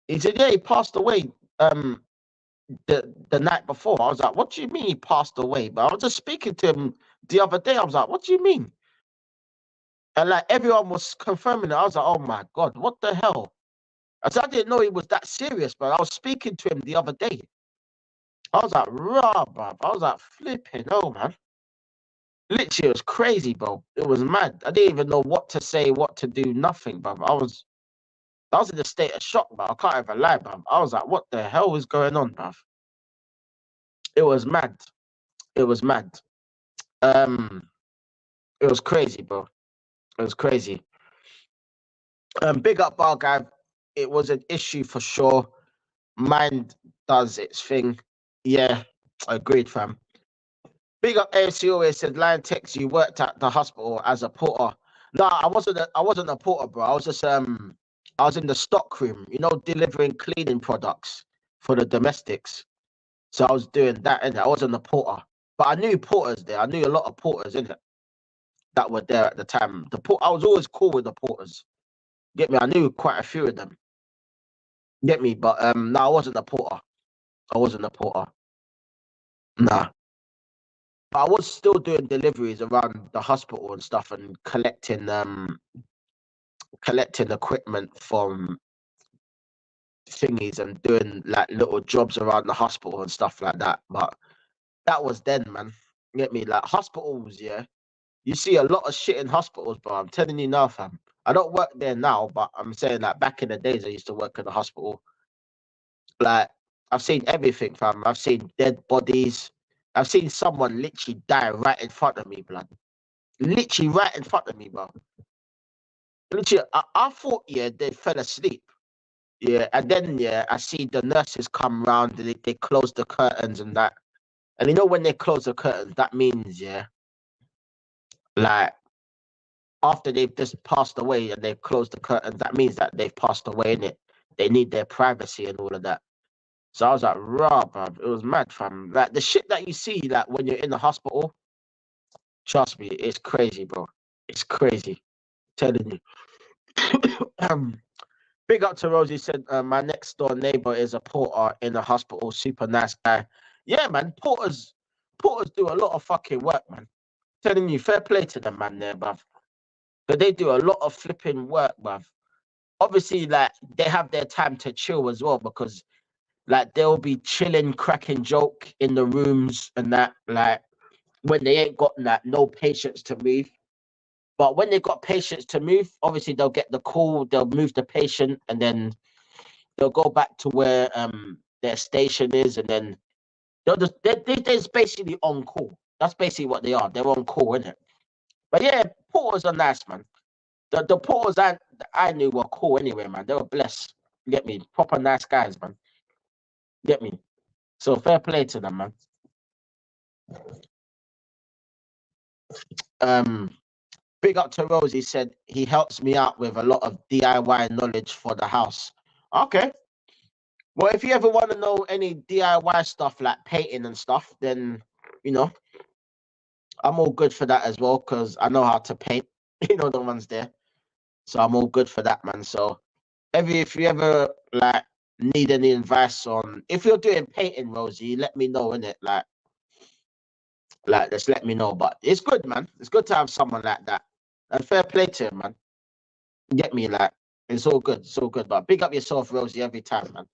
He said, yeah, he passed away the night before. I was like, what do you mean he passed away? But I was just speaking to him the other day. I was like, what do you mean? And like everyone was confirming it. I was like, oh my God, what the hell? I said, I didn't know he was that serious, but I was speaking to him the other day. I was like, rah, bruv. I was like, flipping, oh man. Literally, it was crazy, bro. It was mad. I didn't even know what to say, what to do, nothing, bruv. I was in a state of shock, bruv. I can't even lie, bruv. I was like, what the hell is going on, bruv? It was mad. It was mad. It was crazy, bro. It was crazy. Big up bar guy. It was an issue for sure. Mind does its thing. Yeah, agreed, fam. Big up AFC always said, Liontekz, you worked at the hospital as a porter. No, I wasn't a porter, bro. I was just I was in the stock room, you know, delivering cleaning products for the domestics. So I was doing that, and I wasn't a porter. But I knew porters there. I knew a lot of porters in it that were there at the time. I was always cool with the porters. Get me? I knew quite a few of them. Get me? But no, I wasn't a porter. I wasn't a porter. Nah. But I was still doing deliveries around the hospital and stuff and collecting equipment from thingies and doing like little jobs around the hospital and stuff like that. But that was then, man. You get me? Like hospitals, yeah. You see a lot of shit in hospitals, bro. I'm telling you now, fam. I don't work there now, but I'm saying like back in the days I used to work in the hospital. Like I've seen everything, fam. I've seen dead bodies. I've seen someone literally die right in front of me, blood. Literally right in front of me, bro. Literally, I thought, yeah, they fell asleep. Yeah, and then yeah, I see the nurses come round, they close the curtains and that. And you know when they close the curtains, that means yeah, like after they've just passed away and they've closed the curtains, that means that they've passed away in it. They need their privacy and all of that. So I was like, raw, bro. It was mad, fam. Like the shit that you see, like when you're in the hospital, trust me, it's crazy, bro. It's crazy. Telling you. Big up to Rosie said, my next door neighbor is a porter in the hospital. Super nice guy. Yeah, man. Porters do a lot of fucking work, man. Telling you, fair play to them, man, there, bruv. But they do a lot of flipping work, bruv. Obviously, like, they have their time to chill as well because, like, they'll be chilling, cracking joke in the rooms and that, like, when they ain't got, like, no patience to move. But when they got patience to move, obviously they'll get the call, they'll move the patient, and then they'll go back to where their station is, and then they're just basically on call. That's basically what they are. They're on call, isn't it? But yeah, porters are nice, man. The porters I knew were cool anyway, man. They were blessed. You get me? Proper nice guys, man. You get me? So fair play to them, man. Um, Big up to Rose. He said he helps me out with a lot of DIY knowledge for the house. Okay. Well, if you ever want to know any DIY stuff like painting and stuff, then you know I'm all good for that as well because I know how to paint. You know the ones there, so I'm all good for that, man. So if you ever like need any advice on if you're doing painting, Rosie, let me know in it. Like just let me know. But it's good, man. It's good to have someone like that. And fair play to him, man. Get me like it's all good. It's all good. But big up yourself, Rosie, every time, man.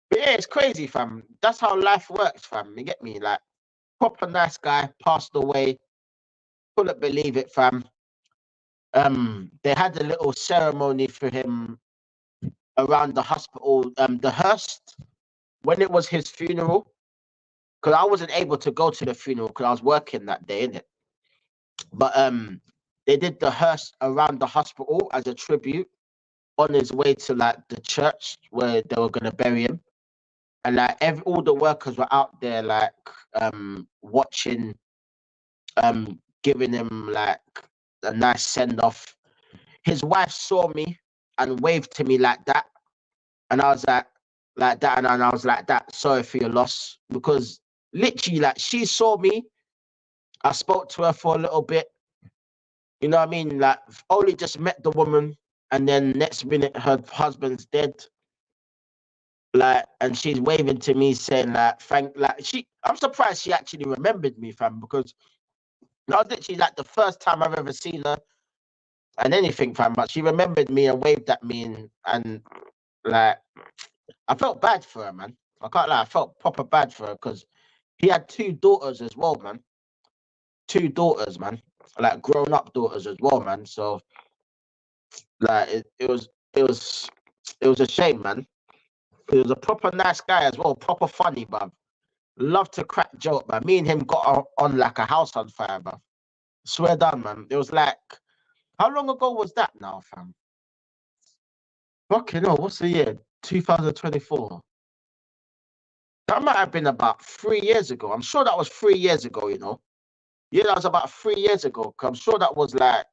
But yeah, it's crazy, fam. That's how life works, fam. You get me? Like proper nice guy passed away. Couldn't believe it, fam. They had a little ceremony for him around the hospital, the hearse, when it was his funeral. Because I wasn't able to go to the funeral because I was working that day, innit? But they did the hearse around the hospital as a tribute on his way to like the church where they were gonna bury him. And like all the workers were out there like watching, giving him like a nice send off. His wife saw me and waved to me like that. And I was like that, and I was like that, sorry for your loss. Because literally, like she saw me, I spoke to her for a little bit, you know what I mean? Like only just met the woman, and then next minute her husband's dead. Like, and she's waving to me saying like thank like I'm surprised she actually remembered me, fam, because that was literally like the first time I've ever seen her and anything, fam. But she remembered me and waved at me and like I felt bad for her, man. I can't lie, I felt proper bad for her because he had two daughters as well, man. Two daughters, man. Like grown up daughters as well, man. So like it was a shame, man. He was a proper nice guy as well, proper funny, bruv. Love to crack joke, man. Me and him got on like a house on fire, bruv. Swear down, man. It was like, how long ago was that now, fam? Fucking hell, what's the year? 2024. That might have been about 3 years ago. I'm sure that was 3 years ago, you know. Yeah, that was about 3 years ago. I'm sure that was like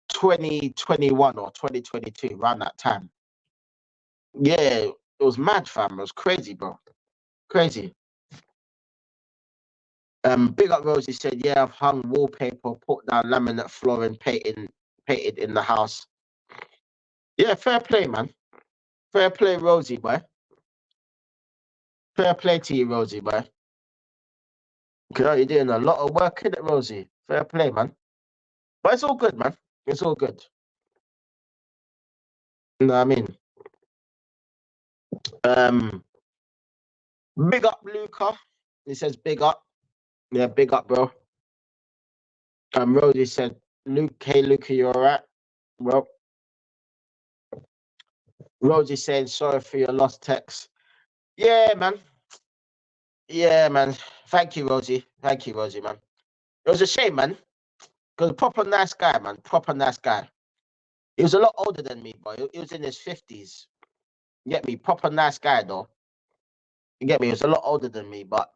2021 or 2022, around that time. Yeah, it was mad, fam. It was crazy, bro. Crazy. Big up Rosie said, yeah, I've hung wallpaper, put down laminate flooring, painted in the house. Yeah, fair play, man. Fair play, Rosie, boy. Fair play to you, Rosie, boy. You're doing a lot of work in it, Rosie. Fair play, man. But it's all good, man. It's all good. You know what I mean? Big up, Luca. He says big up. Yeah, big up, bro. Rosie said, Luke, hey, Luca, you all right? Well, Rosie saying sorry for your lost text. Yeah, man. Yeah, man. Thank you, Rosie. Thank you, Rosie, man. It was a shame, man. Because proper nice guy, man. Proper nice guy. He was a lot older than me, boy. He was in his 50s. You get me? Proper nice guy, though. You get me? He was a lot older than me, but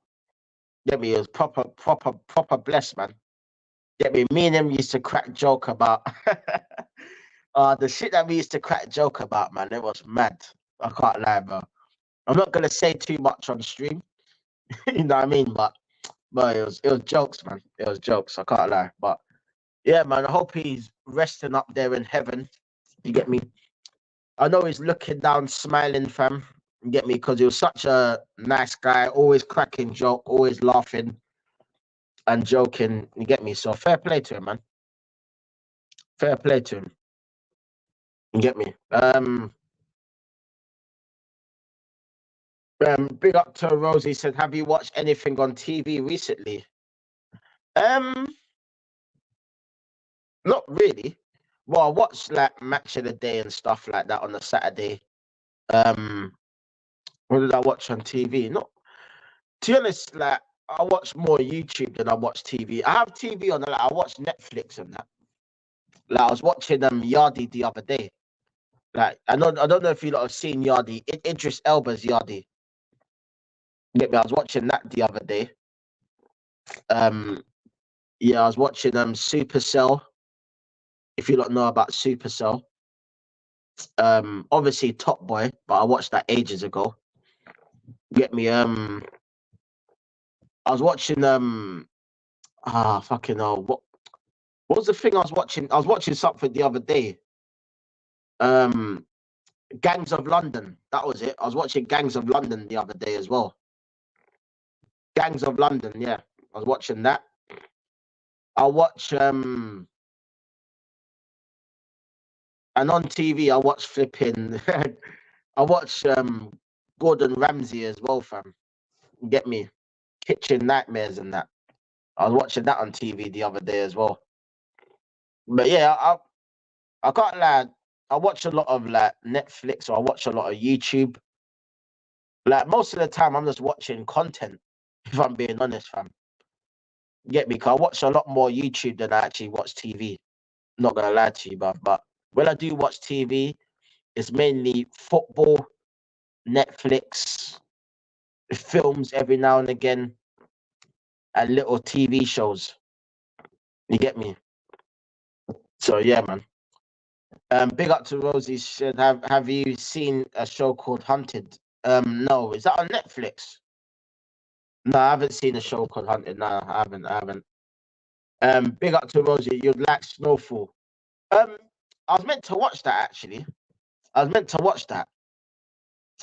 you get me? He was proper blessed, man. You get me? Me and him used to crack joke about the shit that we used to crack joke about, man. It was mad. I can't lie, bro. I'm not gonna say too much on stream. You know what I mean? But it was jokes, man. It was jokes. I can't lie. But yeah, man. I hope he's resting up there in heaven. You get me? I know he's looking down, smiling, fam. You get me? Because he was such a nice guy, always cracking joke, always laughing and joking. You get me? So fair play to him, man. Fair play to him. You get me? Big up to Rosie said, have you watched anything on TV recently? Not really. Well, I watched like Match of the Day and stuff like that on a Saturday. What did I watch on TV? Not to be honest, like I watch more YouTube than I watch TV. I have TV on, like I watch Netflix and that. Like I was watching Yardi the other day. Like I don't know if you lot have seen Yardi. Idris Elba's Yardi. Get me? I was watching that the other day. Yeah, I was watching Supercell. If you don't know about Supercell, obviously Top Boy, but I watched that ages ago. Get me? I was watching fucking hell. What was the thing I was watching? I was watching something the other day. Gangs of London. That was it. I was watching Gangs of London the other day as well. Gangs of London, yeah. I was watching that. I watch and on TV I watch flipping I watch Gordon Ramsay as well, fam. Get me? Kitchen Nightmares and that. I was watching that on TV the other day as well. But yeah, I can't lie. I watch a lot of like Netflix or I watch a lot of YouTube. Like most of the time, I'm just watching content. If I'm being honest, fam. Get me? Cause I watch a lot more YouTube than I actually watch TV. Not gonna lie to you, but when I do watch TV, it's mainly football, Netflix, films every now and again, and little TV shows. You get me? So yeah, man. Big up to Rosie. She said, have you seen a show called Hunted? No. Is that on Netflix? No, I haven't seen a show called Hunted. No, I haven't. I haven't. Big up to Rosie. You'd like Snowfall. Um, I was meant to watch that actually. I was meant to watch that.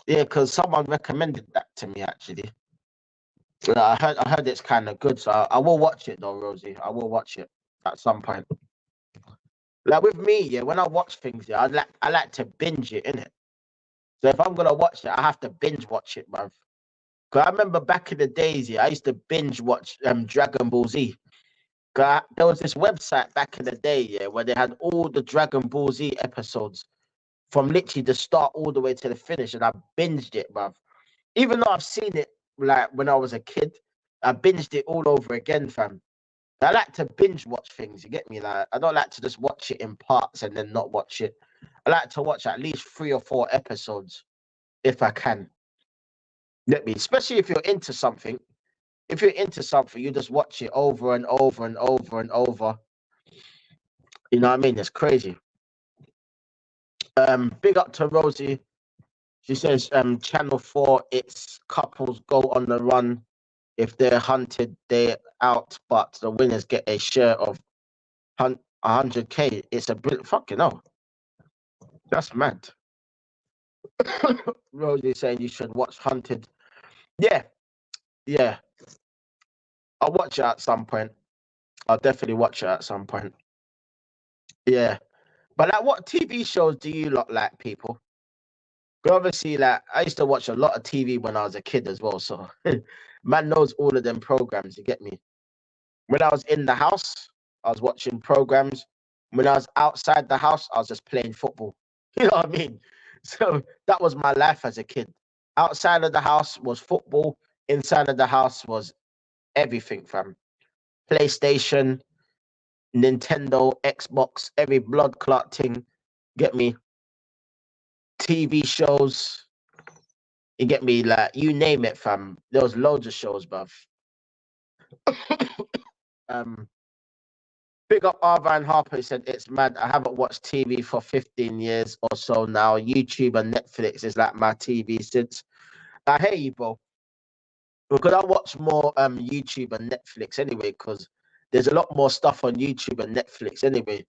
Yeah, because someone recommended that to me actually. I heard it's kind of good, so I will watch it though, Rosie. I will watch it at some point. Like with me, yeah, when I watch things, yeah, I like to binge it, innit? So if I'm gonna watch it, I have to binge watch it, bruv. Cause I remember back in the days, yeah, I used to binge watch Dragon Ball Z. There was this website back in the day, yeah, where they had all the Dragon Ball Z episodes from literally the start all the way to the finish, and I binged it, bruv. Even though I've seen it like when I was a kid, I binged it all over again, fam. I like to binge watch things, you get me? Like I don't like to just watch it in parts and then not watch it. I like to watch at least 3 or 4 episodes if I can. Get me? Especially if you're into something. If you're into something, you just watch it over and over and over and over. You know what I mean? It's crazy. Big up to Rosie. She says, Channel 4, it's couples go on the run. If they're hunted, they're out, but the winners get a share of 100K. It's a bit fucking hell. That's mad. Rosie saying you should watch Hunted. Yeah, yeah. I'll watch it at some point. I'll definitely watch it at some point. Yeah. But like, what TV shows do you lot like, people? But obviously, like, I used to watch a lot of TV when I was a kid as well. So man knows all of them programs, you get me? When I was in the house, I was watching programs. When I was outside the house, I was just playing football. You know what I mean? So that was my life as a kid. Outside of the house was football. Inside of the house was everything from PlayStation, Nintendo, Xbox, every blood clot thing. Get me? TV shows. You get me? Like, you name it, fam. There was loads of shows, bruv. um, Big up Arvine Harper. He said, it's mad. I haven't watched TV for 15 years or so now. YouTube and Netflix is like my TV since. I hear you, bro. Because I watch more YouTube and Netflix anyway, because there's a lot more stuff on YouTube and Netflix anyway.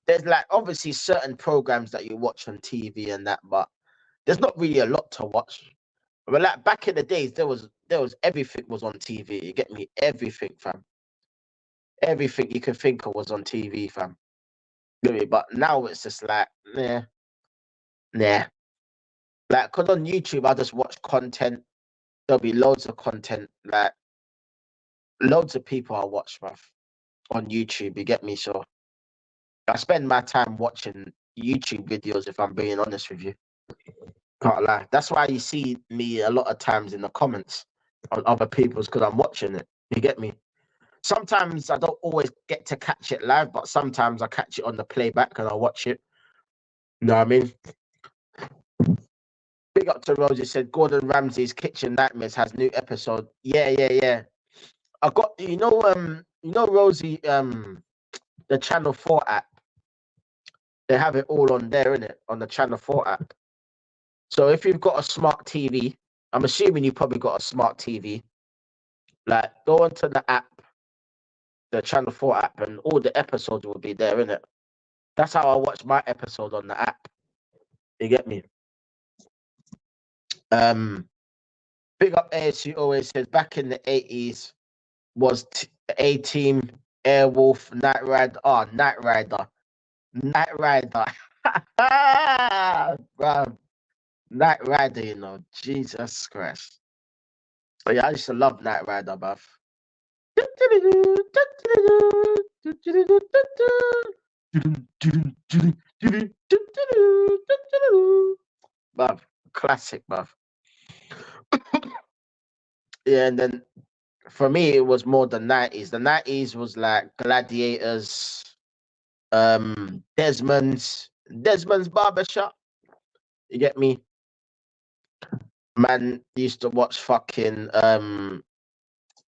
There's like obviously certain programs that you watch on TV and that, but there's not really a lot to watch. But like back in the days, there was everything was on TV. You get me? Everything, fam. Everything you could think of was on TV, fam. Get me? But now it's just like, nah, nah. Like, cause on YouTube, I just watch content. There'll be loads of content, like loads of people I watch, bruv, on YouTube. You get me? So I spend my time watching YouTube videos. If I'm being honest with you, can't lie. That's why you see me a lot of times in the comments on other people's, because I'm watching it. You get me? Sometimes I don't always get to catch it live, but sometimes I catch it on the playback and I watch it. You know what I mean? Big up to Rosie, said Gordon Ramsay's Kitchen Nightmares has new episode. Yeah, yeah, yeah. I got Rosie, the Channel 4 app. They have it all on there, innit? On the Channel 4 app. So if you've got a smart TV, I'm assuming you probably got a smart TV. Like, go onto the app, the Channel 4 app, and all the episodes will be there, innit? That's how I watch my episode on the app. You get me? Big up ASU always says back in the 80s was A Team, Airwolf, Night Rider. Oh, Night Rider. Night Rider. Bruv. Night Rider, you know. Jesus Christ. But yeah, I used to love Night Rider, bruv. Bruv. Classic, bruv. Yeah, and then for me, it was more the 90s. The 90s was like Gladiators, Desmond's Barbershop. You get me? Man used to watch fucking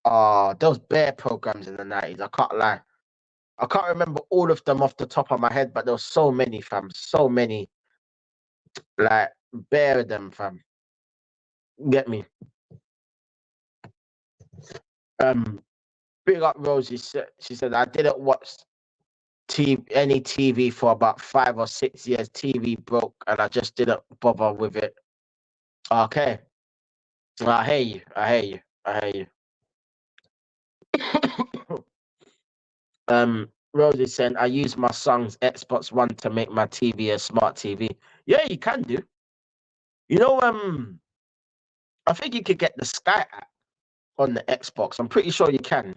those bear programs in the 90s. I can't lie. I can't remember all of them off the top of my head, but there was so many, fam. So many. Like, bear of them, fam. Get me? Big up Rosie. She said, I didn't watch any TV for about 5 or 6 years. TV broke and I just didn't bother with it. Okay. I hear you. I hear you. I hear you. Rosie said, I use my son's Xbox One to make my TV a smart TV. Yeah, you can do. You know, I think you could get the Sky app on the Xbox. I'm pretty sure you can.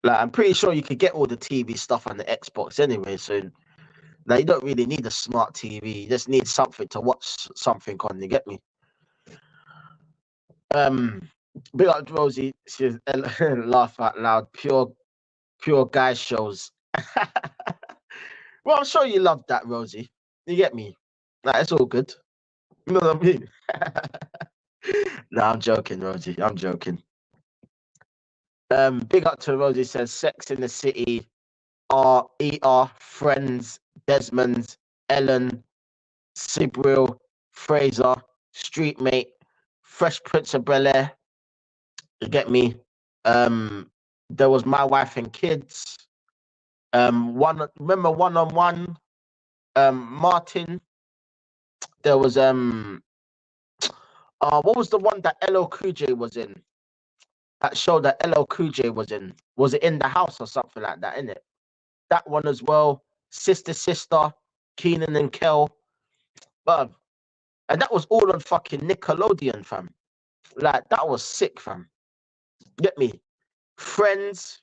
Like, I'm pretty sure you could get all the TV stuff on the Xbox anyway. So, like, you don't really need a smart TV. You just need something to watch something on. You get me? Big up Rosie. She's laugh out loud. Pure guy shows. Well, I'm sure you love that, Rosie. You get me? Like, it's all good. You know what I mean? No, I'm joking, Rosie. I'm joking. Big up to Rosie says Sex in the City, ER, Friends, Desmond's, Ellen, Sibril, Fraser, Street Mate, Fresh Prince of Bel-Air. You get me? There was My Wife and Kids. Remember One on One? Martin. There was What was the one that LL Cool J was in? That show that LL Cool J was in? Was it In the House or something like that, innit? That one as well. Sister Sister, Keenan and Kel. But and that was all on fucking Nickelodeon, fam. Like that was sick, fam. Get me? Friends.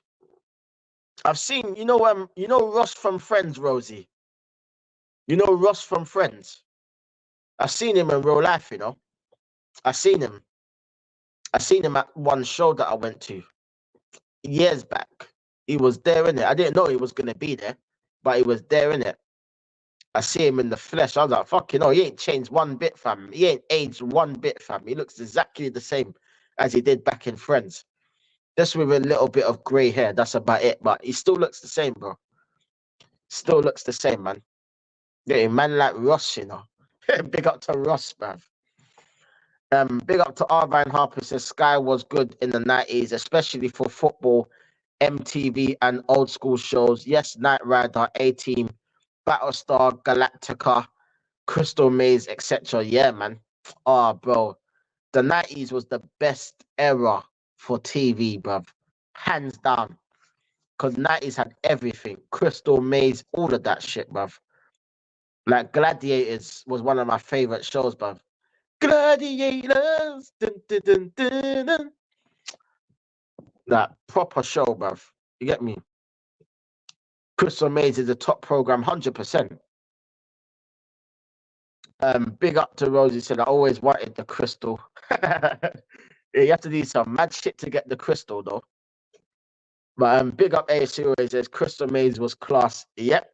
I've seen, you know Ross from Friends, Rosie. You know Ross from Friends. I've seen him in real life, you know. I seen him. I seen him at one show that I went to years back. He was there in it. I didn't know he was gonna be there, but he was there in it. I see him in the flesh. I was like, fucking he ain't changed one bit, fam. He ain't aged one bit, fam. He looks exactly the same as he did back in Friends. Just with a little bit of grey hair. That's about it. But he still looks the same, bro. Still looks the same, man. Yeah, man like Ross, you know. Big up to Ross, bruv. Big up to Arvine Harper says Sky was good in the 90s, especially for football, MTV, and old school shows. Yes, Knight Rider, A-Team, Battlestar, Galactica, Crystal Maze, etc. Yeah, man. Oh, bro. The 90s was the best era for TV, bruv. Hands down. Because 90s had everything. Crystal Maze, all of that shit, bruv. Like Gladiators was one of my favorite shows, bruv. Gladiators. Dun, dun, dun, dun, dun. That proper show, bruv. You get me? Crystal Maze is a top program, 100%. Big up to Rosie said I always wanted the crystal. Yeah, you have to do some mad shit to get the crystal though. But big up ASC always says Crystal Maze was class. Yep,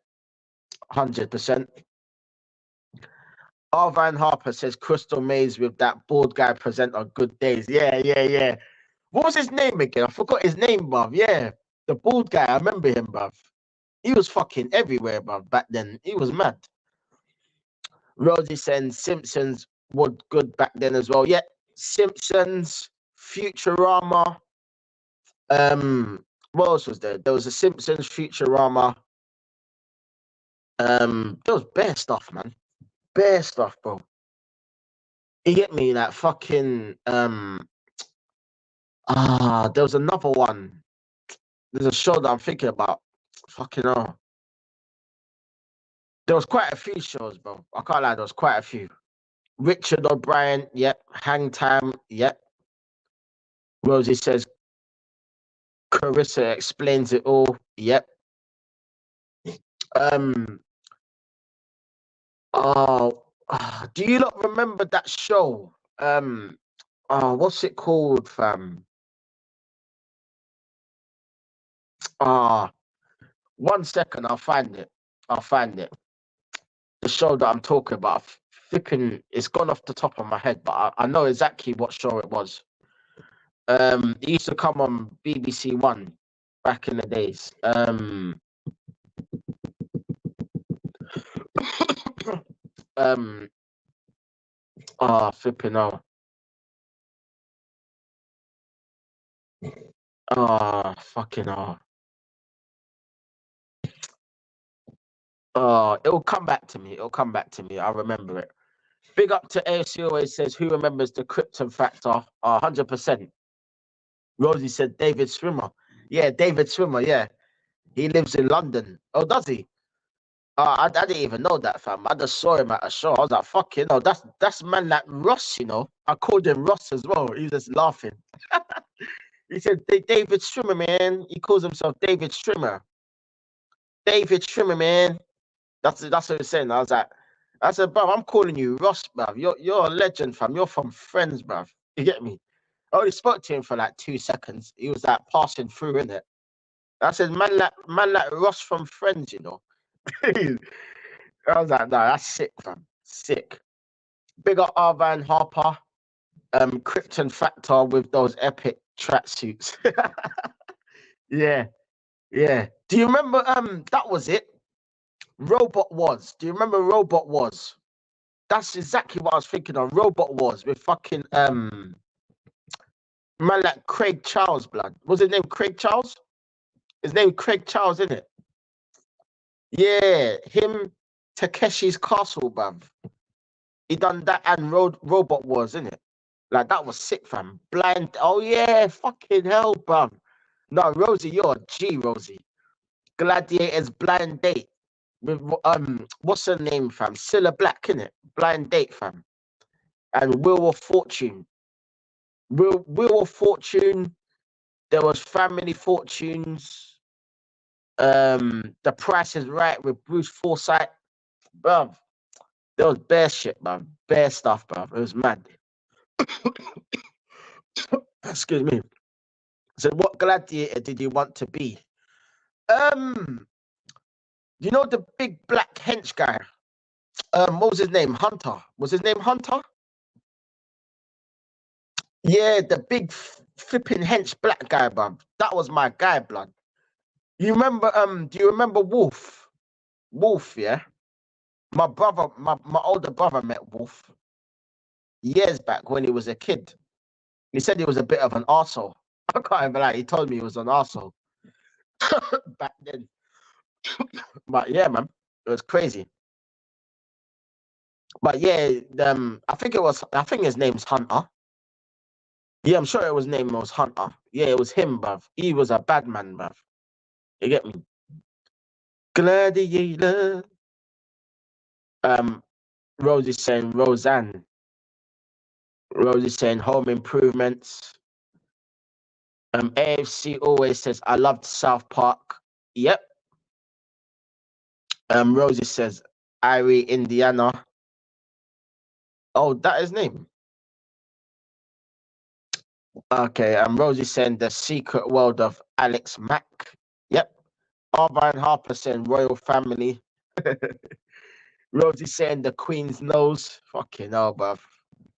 100%. Arvine Harper says Crystal Maze with that bald guy presenter Good Days. Yeah. What was his name again? I forgot his name, bruv. Yeah, the bald guy. I remember him, bruv. He was fucking everywhere, bruv. Back then, he was mad. Rosie says Simpsons was good back then as well. Yeah, Simpsons, Futurama. What else was there? There was a Simpsons, Futurama. There was bare stuff, man. Bare stuff, bro. You get me? That fucking there was another one. There's a show that I'm thinking about. Fucking hell. There was quite a few shows, bro. I can't lie, there was quite a few. Richard O'Brien, yep. Hang Time, yep. Rosie says Carissa explains it all, yep. Do you not remember that show? What's it called, fam? 1 second, I'll find it. The show that I'm talking about, flipping, it's gone off the top of my head, but I know exactly what show it was. It used to come on BBC One back in the days. Flipping out. Fucking it'll come back to me. I'll remember it. Big up to ASC always says, who remembers the Krypton Factor? 100%. Rosie said David Swimmer. Yeah, David Swimmer, yeah. He lives in London. Oh, does he? I didn't even know that, fam. I just saw him at a show. I was like, fuck, that's man like Ross, you know. I called him Ross as well. He was just laughing. He said, David Swimmer, man. He calls himself David Swimmer. David Swimmer, man. That's what he was saying. I said, bruv, I'm calling you Ross, bruv. You're a legend, fam. You're from Friends, bruv. You get me? I only spoke to him for like 2 seconds. He was like passing through, innit? I said, man like Ross from Friends, you know. I was like, no, that's sick, fam. Sick. Big up Arvine Harper. Krypton Factor with those epic tracksuits. Yeah. Do you remember that was it? Robot Wars. Do you remember Robot Wars? That's exactly what I was thinking of. Robot Wars with fucking man like Craig Charles, blood. Was his name Craig Charles? His name Craig Charles, isn't it? Yeah, him, Takeshi's Castle, bruv. He done that and Robot Wars, isn't it? Like, that was sick, fam. Blind. Oh, yeah. Fucking hell, bruv. No, Rosie, you're a G, Rosie. Gladiators Blind Date. With, what's her name, fam? Cilla Black, innit? Blind Date, fam. And Wheel of Fortune. Wheel of Fortune. There was Family Fortunes. The Price is Right with Bruce Forsyth. Bruv. There was bare shit, bruv. Bare stuff, bruv. It was mad. Excuse me. So what gladiator did you want to be? You know the big black hench guy? What was his name? Hunter. Was his name Hunter? Yeah, the big flipping hench black guy, bruv. That was my guy, blood. You remember, do you remember Wolf? Wolf, yeah? My brother, my older brother met Wolf years back when he was a kid. He said he was a bit of an arsehole. I can't even lie, he told me he was an arsehole back then. But yeah, man, it was crazy. But yeah, I think his name's Hunter. Yeah, I'm sure his name was Hunter. Yeah, it was him, bruv. He was a bad man, bruv. You get me? Gladiator. Rosie's saying Roseanne. Rosie's saying Home Improvements. AFC always says I loved South Park. Yep. Rosie says Irie, Indiana. Oh, that is name. Okay. Rosie saying The Secret World of Alex Mack. Yep. Arvine Harper saying Royal Family. Rosie saying The Queen's Nose. Fucking hell, bruv.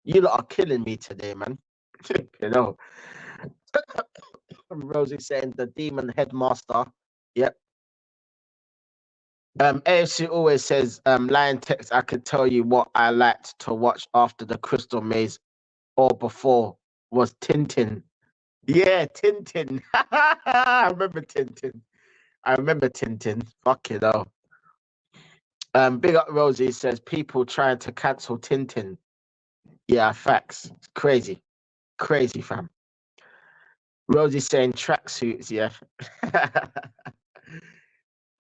You lot are killing me today, man. You know. Rosie saying The Demon Headmaster. Yep. AFC always says, Liontekz, I could tell you what I liked to watch after the Crystal Maze or before was Tintin. Yeah, Tintin. I remember Tintin. Fucking hell. Big up Rosie says people trying to cancel Tintin. Yeah, facts. It's crazy. Crazy, fam. Rosie saying tracksuits, yeah.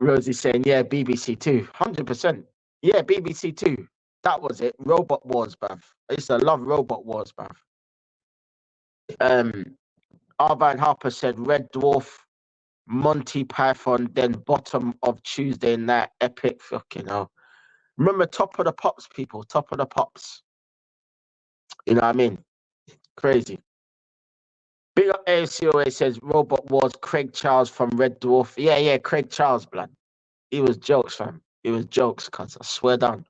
Rosie saying, yeah, BBC Two. 100%. Yeah, BBC Two. That was it. Robot Wars, bruv. I used to love Robot Wars, bruv. Arvine Harper said Red Dwarf, Monty Python, then bottom of Tuesday night, epic. Fucking hell. Remember Top of the Pops, people. Top of the Pops. You know what I mean? Crazy. Big up ACOA says Robot Wars, Craig Charles from Red Dwarf. Yeah, Craig Charles, blood. He was jokes, fam. He was jokes, cuz I swear down.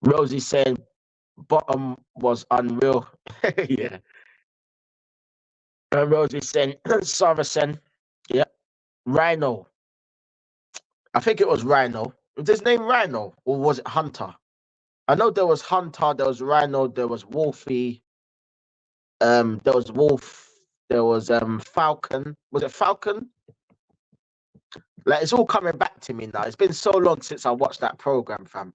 Rosie saying bottom was unreal. Yeah. Rosie saying Saracen. Yeah. Rhino. I think it was Rhino. Was his name Rhino or was it Hunter? I know there was Hunter, there was Rhino, there was Wolfie, there was Wolf, there was Falcon. Was it Falcon? Like, it's all coming back to me now. It's been so long since I watched that program, fam.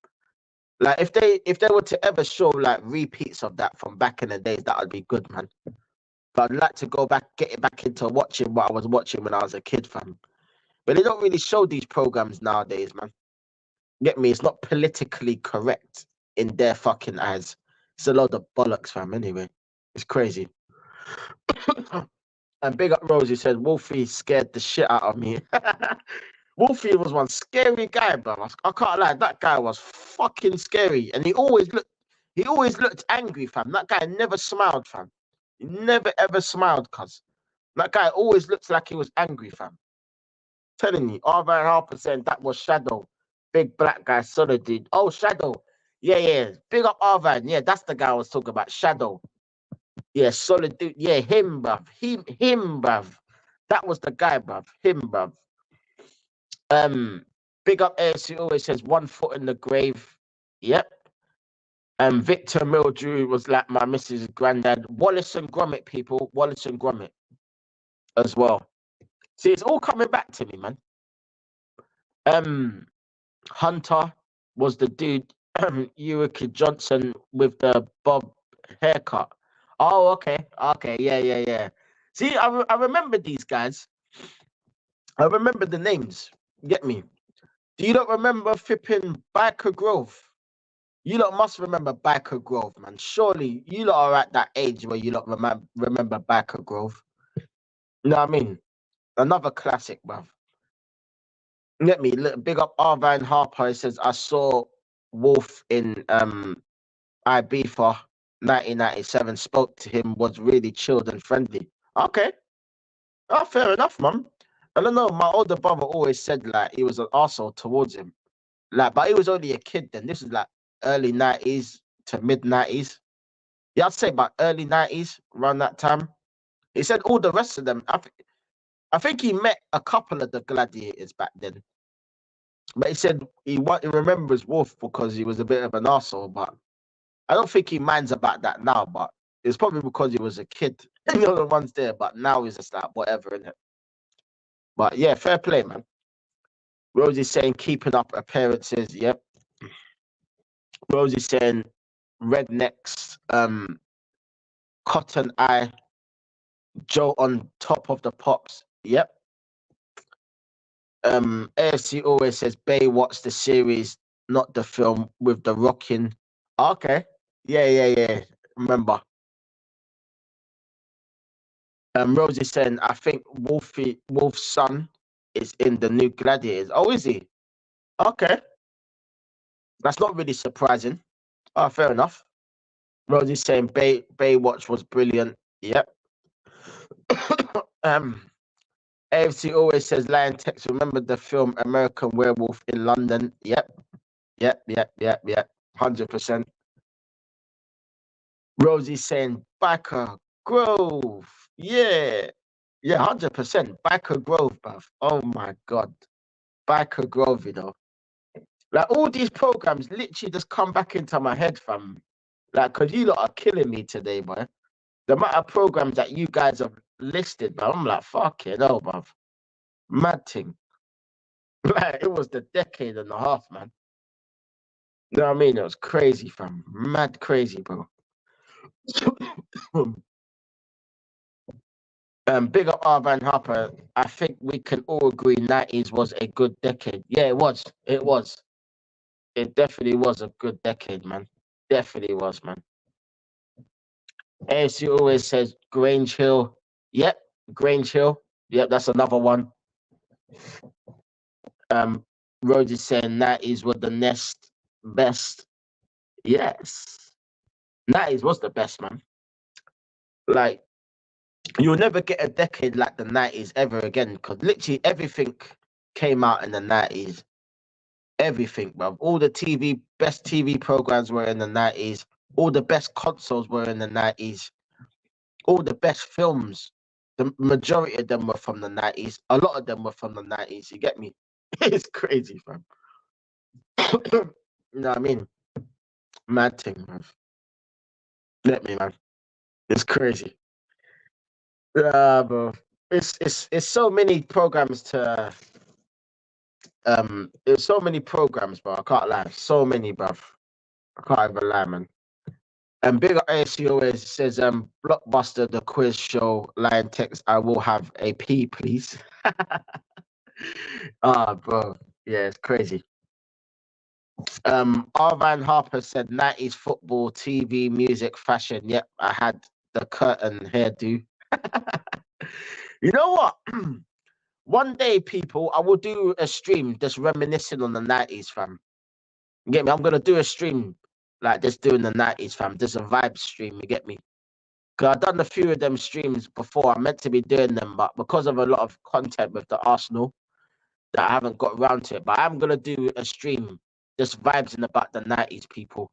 Like, if they were to ever show like repeats of that from back in the days, that would be good, man. But I'd like to go back, get it back into watching what I was watching when I was a kid, fam. But they don't really show these programs nowadays, man. Get me? It's not politically correct in their fucking eyes. It's a load of bollocks, fam. Anyway, it's crazy. And big up Rosie said Wolfie scared the shit out of me. Wolfie was one scary guy, bro. I can't lie, that guy was fucking scary, and he always looked angry, fam. That guy never smiled, fam. He never ever smiled, cuz that guy always looks like he was angry, fam. Telling you, Arvine Harper saying that was Shadow, big black guy, solid dude. Oh, Shadow, yeah. Big up Arvine, yeah, that's the guy I was talking about, Shadow. Yeah, solid dude. Yeah, him, bruv. Him, bruv. That was the guy, bruv. Him, bruv. Big up AFC always says 1 foot in the grave. Yep. Victor Mildrew was like my missus' granddad. Wallace and Gromit, people. Wallace and Gromit as well. See, it's all coming back to me, man. Hunter was the dude, Eureka Johnson with the bob haircut. Oh, okay. Okay. Yeah. See, I remember these guys. I remember the names. Get me? Do you not remember flipping Biker Grove? You lot must remember Biker Grove, man. Surely you lot are at that age where you lot remember Biker Grove. You know what I mean? Another classic, bruv. Get me? Look, big up Arvine Harper. He says, I saw Wolf in Ibiza 1997. Spoke to him, was really chilled and friendly. Okay. Oh, fair enough, man. I don't know. My older brother always said like he was an arsehole towards him. Like, but he was only a kid then. This is like early 90s to mid 90s. Yeah, I'd say about early 90s, around that time. He said all the rest of them. I think he met a couple of the gladiators back then. But he said he remembers Wolf because he was a bit of an arsehole, but I don't think he minds about that now, but it's probably because he was a kid. You know the ones there, but now he's just like whatever, innit? But yeah, fair play, man. Rosie's saying keeping up appearances. Yep. Rosie's saying rednecks, cotton eye, Joe on top of the pops. Yep. AFC always says Baywatch the series, not the film with the rocking. Okay. Yeah. Remember. Rosie's saying I think Wolf's son is in the new Gladiators. Oh, is he? Okay. That's not really surprising. Oh, fair enough. Rosie's saying Baywatch was brilliant. Yep. AFC always says Liontekz. Remember the film American Werewolf in London? Yep. 100%. Rosie's saying Backer Grove. Yeah. 100%. Backer Grove, bruv. Oh my God. Backer Grove, you know. Like all these programs literally just come back into my head, fam. Like, cause you lot are killing me today, boy. The amount of programs that you guys have listed, man. I'm like, fuck it, no, bruv. Mad thing. Like, it was the decade and a half, man. You know what I mean? It was crazy, fam. Mad crazy, bro. Big up Arvan Harper. I think we can all agree 90s was a good decade. Yeah, it was. It was. It definitely was a good decade, man. Definitely was, man. ASU always says Grange Hill. Yep, Grange Hill. Yep, that's another one. Rose is saying 90s were the next best. Yes. 90s was the best, man. Like, you'll never get a decade like the 90s ever again, because literally everything came out in the 90s. Everything, bro. All the best TV programs were in the 90s. All the best consoles were in the 90s. All the best films, the majority of them were from the 90s. A lot of them were from the 90s. You get me? It's crazy, fam. You know what I mean? Mad thing, man. Let me, man. It's crazy. Bro. It's so many programs to there's so many programs, bro. I can't lie. So many, bro. I can't even lie, man. And big up ASC always says Blockbuster, the quiz show, Liontekz, I will have a pee, please. Bro. Yeah, it's crazy. Arvan Harper said 90s football, TV, music, fashion. Yep, I had the curtain hairdo. You know what? One day, people, I will do a stream just reminiscing on the 90s, fam. You get me? I'm gonna do a stream like just doing the 90s, fam. Just a vibe stream, you get me? Because I've done a few of them streams before. I'm meant to be doing them, but because of a lot of content with the Arsenal, that I haven't got around to it. But I'm gonna do a stream just vibes in about the 90s, people.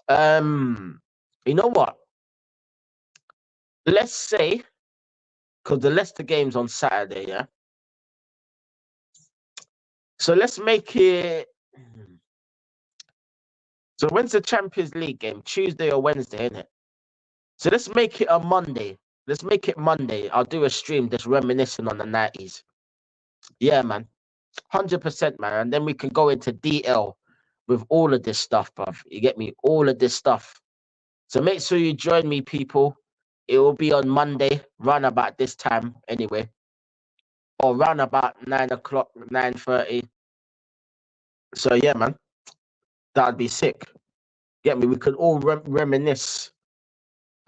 You know what? Let's say, because the Leicester game's on Saturday, yeah. So let's make it. So when's the Champions League game? Tuesday or Wednesday, isn't it? So let's make it a Monday. Let's make it Monday. I'll do a stream just reminiscing on the 90s. Yeah, man. 100%, man. And then we can go into DL with all of this stuff, bruv. You get me? All of this stuff. So make sure you join me, people. It will be on Monday, round about this time anyway, or round about 9 o'clock, 9:30. So yeah, man, that'd be sick. Get me? We could all reminisce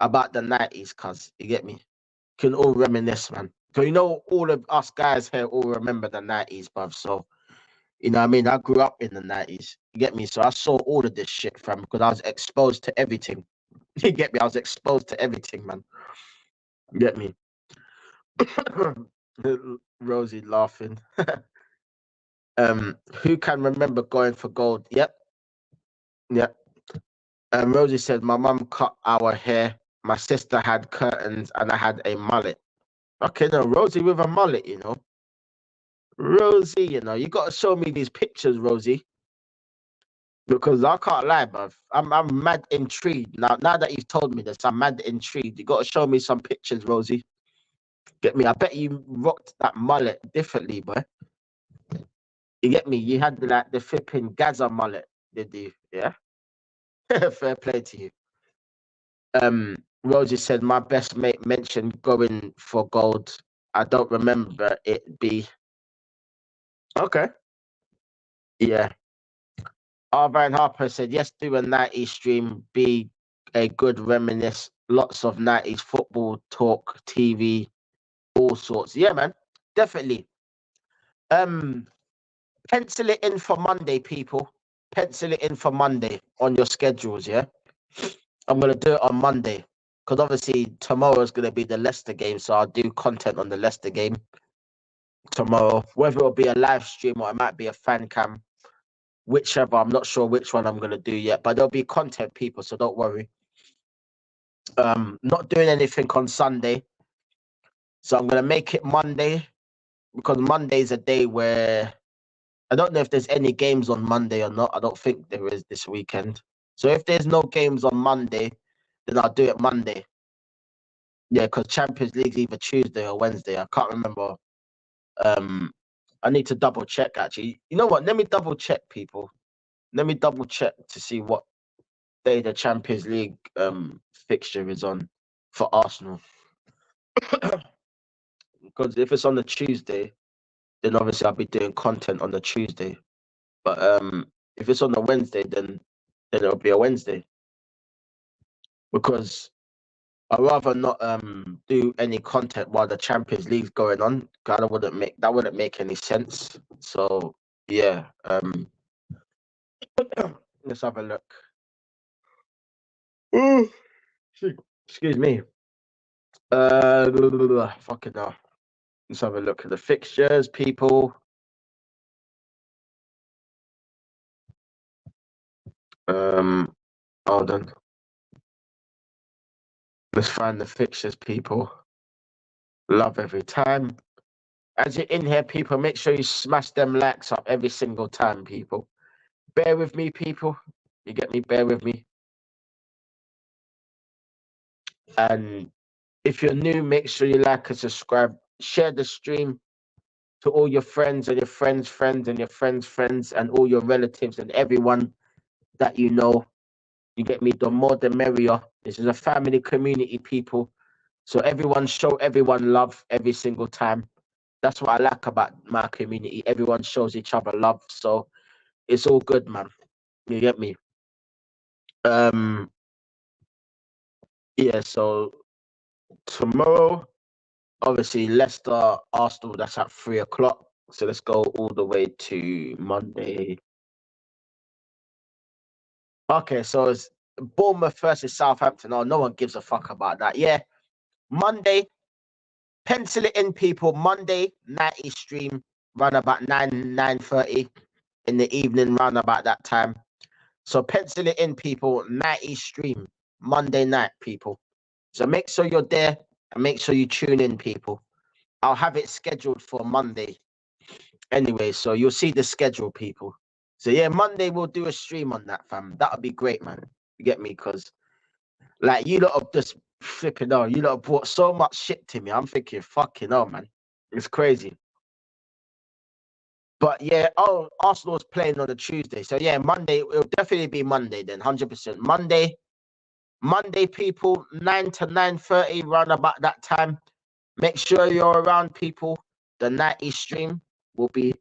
about the 90s, cuz you get me? Can all reminisce, man. So you know, all of us guys here all remember the 90s, bruv. So you know what I mean? I grew up in the 90s. You get me? So I saw all of this shit, fam, because I was exposed to everything. You get me? I was exposed to everything, man. You get me? Rosie laughing. Who can remember going for gold? Yep, yep. Rosie said, my mum cut our hair. My sister had curtains and I had a mullet. Okay, no, Rosie with a mullet, you know. Rosie, you know, you got to show me these pictures, Rosie, because I can't lie, bruv. I'm mad intrigued. Now that you've told me this, I'm mad intrigued. You got to show me some pictures, Rosie. Get me? I bet you rocked that mullet differently, boy. You get me? You had like the flipping Gaza mullet, did you? Yeah. Fair play to you. Rosie said my best mate mentioned going for gold. I don't remember it be okay. Yeah. Arvine Harper said yes, do a 90s stream, be a good reminisce, lots of 90s football talk, TV, all sorts. Yeah, man. Definitely. Um Pencil it in for Monday, people. Pencil it in for Monday on your schedules, yeah? I'm gonna do it on Monday. Because obviously tomorrow is gonna be the Leicester game, so I'll do content on the Leicester game tomorrow. Whether it'll be a live stream or it might be a fan cam, whichever. I'm not sure which one I'm gonna do yet, but there'll be content, people, so don't worry. Not doing anything on Sunday. So I'm gonna make it Monday because Monday is a day where I don't know if there's any games on Monday or not. I don't think there is this weekend. So if there's no games on Monday, then I'll do it Monday. Yeah, because Champions League either Tuesday or Wednesday. I can't remember. Um, I need to double check actually. You know what? Let me double check, people. Let me double check to see what day the Champions League fixture is on for Arsenal. Because if it's on the Tuesday, then obviously I'll be doing content on the Tuesday. But if it's on the Wednesday, then it'll be a Wednesday. Because I'd rather not do any content while the Champions League's going on. That wouldn't make any sense. So yeah, let's have a look. Ooh, excuse me. Fucking hell. Let's have a look at the fixtures, people. Hold on. Let's find the fixtures, people. Love every time. As you're in here, people, make sure you smash them likes up every single time, people. Bear with me, people. You get me? Bear with me. And if you're new, make sure you like and subscribe. Share the stream to all your friends and your friends' friends and your friends' friends and all your relatives and everyone that you know. You get me? The more the merrier. This is a family community, people. So everyone show everyone love every single time. That's what I like about my community. Everyone shows each other love. So it's all good, man. You get me? Um, yeah, so tomorrow, obviously Leicester, Arsenal, that's at 3 o'clock. So let's go all the way to Monday. Okay, so it's Bournemouth versus Southampton. Oh, no one gives a fuck about that. Yeah. Monday, pencil it in, people. Monday, 90 stream, run about 9:30 in the evening, round about that time. So pencil it in, people. 90 stream, Monday night, people. So make sure you're there and make sure you tune in, people. I'll have it scheduled for Monday. Anyway, so you'll see the schedule, people. So yeah, Monday we'll do a stream on that, fam. That'll be great, man. You get me? Because like you lot have just flipping out. You lot have brought so much shit to me. I'm thinking, fucking hell, man. It's crazy. But yeah, oh, Arsenal's playing on a Tuesday. So yeah, Monday, it'll definitely be Monday then, 100%. Monday, Monday, people, 9 to 9:30, round about that time. Make sure you're around, people. The 90 stream will be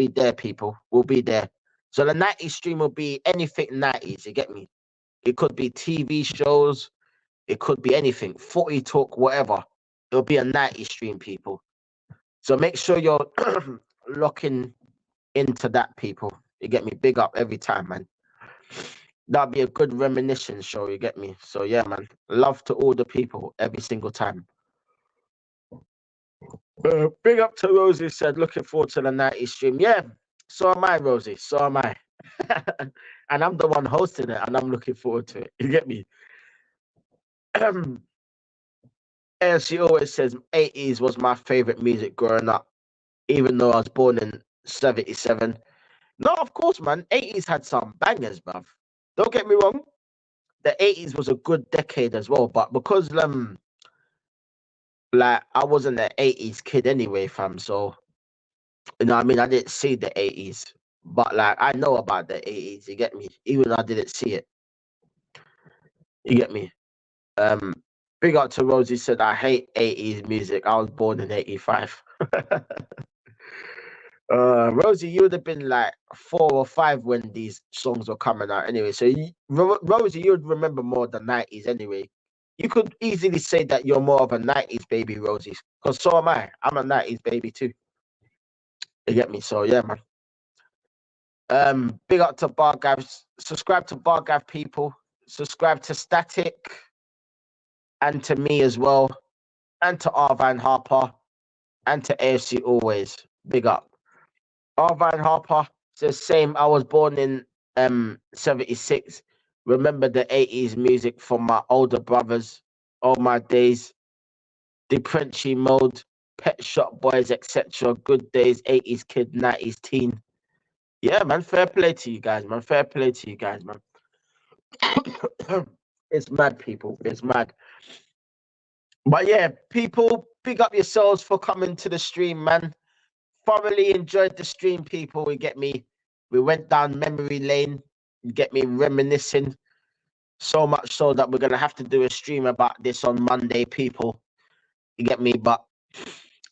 there, people. Will be there. So the 90 stream will be anything 90s, you get me? It could be TV shows, it could be anything, 40 talk, whatever. It'll be a 90 stream, people. So make sure you're locking into that, people. You get me? Big up every time, man. That'll be a good reminiscence show, you get me? So yeah, man. Love to all the people every single time. Big up to Rosie, said looking forward to the 90 stream. Yeah, so am I, Rosie. So am I. And I'm the one hosting it, and I'm looking forward to it. You get me? And she always says 80s was my favorite music growing up, even though I was born in 77. No, of course, man. 80s had some bangers, bruv. Don't get me wrong. The 80s was a good decade as well, but because like I wasn't an 80s kid anyway, fam. So you know what I mean, I didn't see the 80s. But like I know about the 80s, you get me? Even though I didn't see it. You get me? Big up to Rosie, said I hate 80s music. I was born in 85. Rosie, you would have been like 4 or 5 when these songs were coming out anyway. So Rosie, you would remember more the 90s anyway. You could easily say that you're more of a 90s baby, Rosie, because so am I. I'm a 90s baby too. You get me? So yeah, man. Big up to Bargav. Subscribe to Bargav, people. Subscribe to Static and to me as well, and to Arvan Harper and to AFC Always. Big up. Arvan Harper says same. I was born in 76. Remember the 80s music from my older brothers, all my days, the Frenchy mode, Pet Shop Boys, etc. Good days, 80s kid, 90s teen. Yeah, man. Fair play to you guys, man. Fair play to you guys, man. It's mad, people. It's mad. But yeah, people, big up yourselves for coming to the stream, man. Thoroughly enjoyed the stream, people. We get me. We went down memory lane. You get me, reminiscing. So much so that we're gonna have to do a stream about this on Monday, people. You get me? But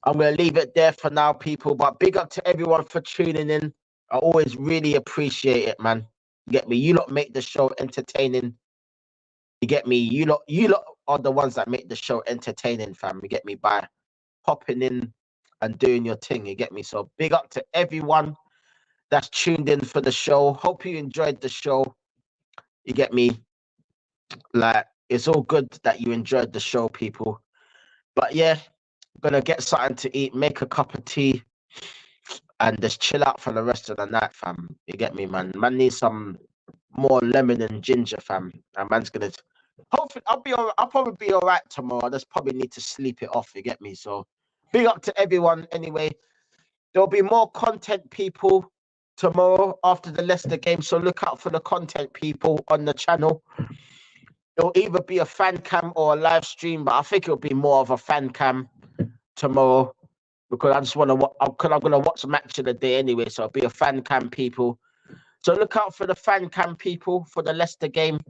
I'm gonna leave it there for now, people. But big up to everyone for tuning in. I always really appreciate it, man. You get me? You lot make the show entertaining. You get me? You lot are the ones that make the show entertaining, fam. You get me? By popping in and doing your thing. You get me? So big up to everyone that's tuned in for the show. Hope you enjoyed the show. You get me? Like, it's all good that you enjoyed the show, people. But yeah, gonna get something to eat, make a cup of tea, and just chill out for the rest of the night, fam. You get me, man? Man needs some more lemon and ginger, fam. And man's gonna hopefully I'll probably be all right tomorrow. I just probably need to sleep it off, you get me? So big up to everyone anyway. There'll be more content, people, tomorrow after the Leicester game. So look out for the content, people, on the channel. It'll either be a fan cam or a live stream, but I think it'll be more of a fan cam tomorrow because I just want to because I'm gonna watch match of the day anyway. So it'll be a fan cam, people. So look out for the fan cam, people, for the Leicester game.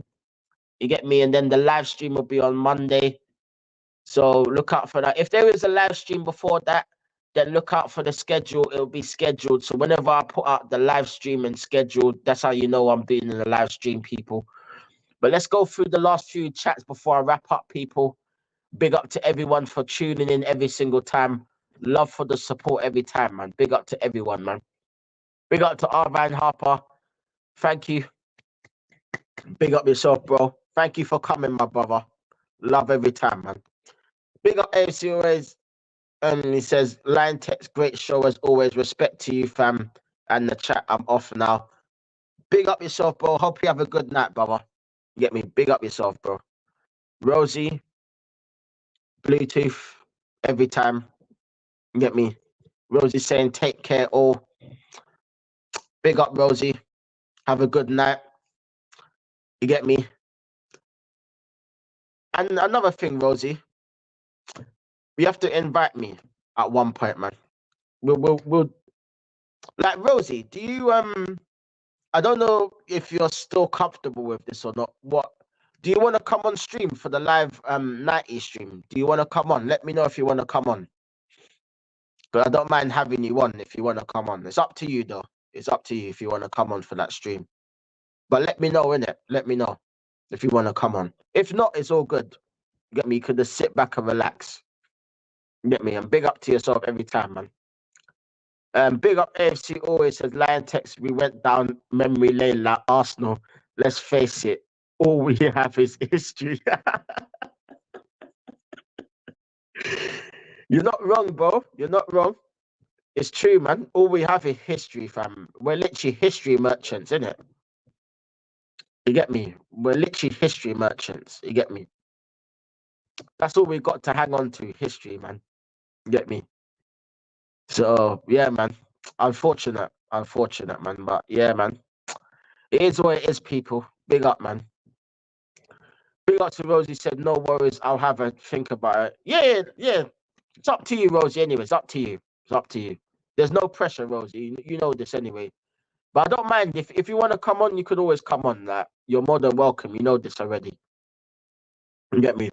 You get me? And then the live stream will be on Monday. So look out for that. If there is a live stream before that, then look out for the schedule. It'll be scheduled. So whenever I put out the live stream and scheduled, that's how you know I'm doing in the live stream, people. But let's go through the last few chats before I wrap up, people. Big up to everyone for tuning in every single time. Love for the support every time, man. Big up to everyone, man. Big up to Arvan Harper. Thank you. Big up yourself, bro. Thank you for coming, my brother. Love every time, man. Big up AFC Always. He says, Liontekz, great show as always. Respect to you, fam. And the chat, I'm off now. Big up yourself, bro. Hope you have a good night, brother. You get me? Big up yourself, bro. Rosie, Bluetooth, every time. You get me? Rosie saying, take care all. Big up, Rosie. Have a good night. You get me? And another thing, Rosie, you have to invite me at one point, man. We'll like Rosie, do you I don't know if you're still comfortable with this or not. What Do you want to come on stream for the live 90 stream? Do you want to come on? Let me know if you want to come on. But I don't mind having you on if you want to come on. It's up to you though. It's up to you if you want to come on for that stream. But let me know, innit? Let me know if you want to come on. If not, it's all good. Get me? You could just sit back and relax. Get me? And big up to yourself every time, man. Big up AFC always says Liontekz, we went down memory lane like Arsenal. Let's face it, all we have is history. You're not wrong, bro. You're not wrong. It's true, man. All we have is history, fam. We're literally history merchants, innit? You get me? We're literally history merchants. You get me? That's all we got to hang on to, history, man. You get me? So, yeah, man. Unfortunate, man. But, yeah, man. It is what it is, people. Big up, man. Big up to Rosie said, no worries, I'll have a think about it. Yeah. It's up to you, Rosie, anyway. It's up to you. It's up to you. There's no pressure, Rosie. You know this anyway. But I don't mind. If you want to come on, you could always come on. Like, you're more than welcome. You know this already. You get me?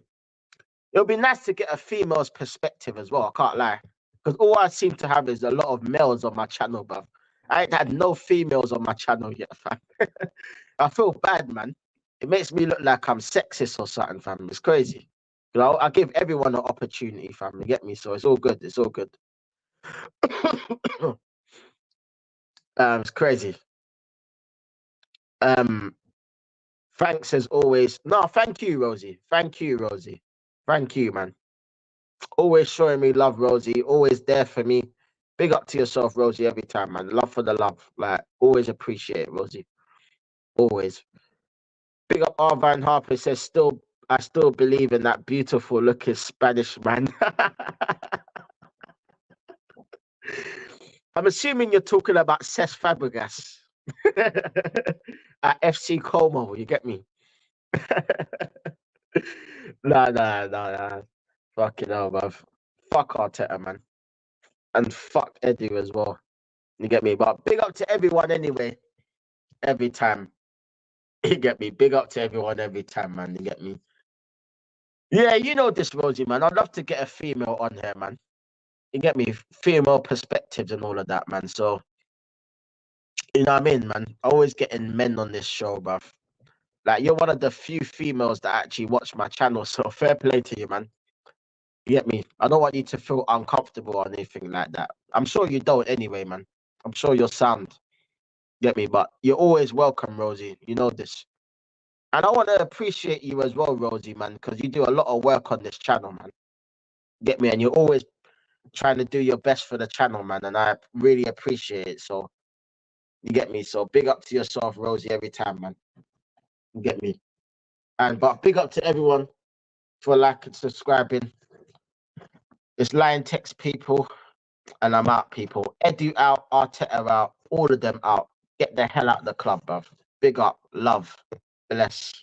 It'll be nice to get a female's perspective as well. I can't lie. Because all I seem to have is a lot of males on my channel, bruv. I ain't had no females on my channel yet, fam. I feel bad, man. It makes me look like I'm sexist or something, fam. It's crazy. You know, I give everyone an opportunity, fam. You get me? So it's all good. It's all good. It's crazy. Thanks as always. No, thank you, Rosie. Thank you, Rosie. Thank you, man. Always showing me love, Rosie. Always there for me. Big up to yourself, Rosie, every time, man. Love for the love. Like, always appreciate it, Rosie. Always. Big up Arvine Harper says, I still believe in that beautiful looking Spanish man. I'm assuming you're talking about Cesc Fabregas at FC Como. You get me? Nah. Fucking hell, bruv. Fuck Arteta, man. And fuck Edu as well. You get me? But big up to everyone anyway. Every time. You get me? Big up to everyone every time, man. You get me? Yeah, you know this, Rosie, man. I'd love to get a female on here, man. You get me? Female perspectives and all of that, man. So, you know what I mean, man? Always getting men on this show, bruv. Like, you're one of the few females that actually watch my channel. So, fair play to you, man. You get me? I don't want you to feel uncomfortable or anything like that. I'm sure you don't anyway, man. I'm sure you're sound. Get me? But you're always welcome, Rosie. You know this. And I want to appreciate you as well, Rosie, man, because you do a lot of work on this channel, man. Get me? And you're always trying to do your best for the channel, man. And I really appreciate it. So, you get me? So, big up to yourself, Rosie, every time, man. You get me? But big up to everyone for liking and subscribing. It's Liontekz, people. And I'm out, people. Edu out, Arteta out, all of them out. Get the hell out of the club, bruv. Big up, love, bless.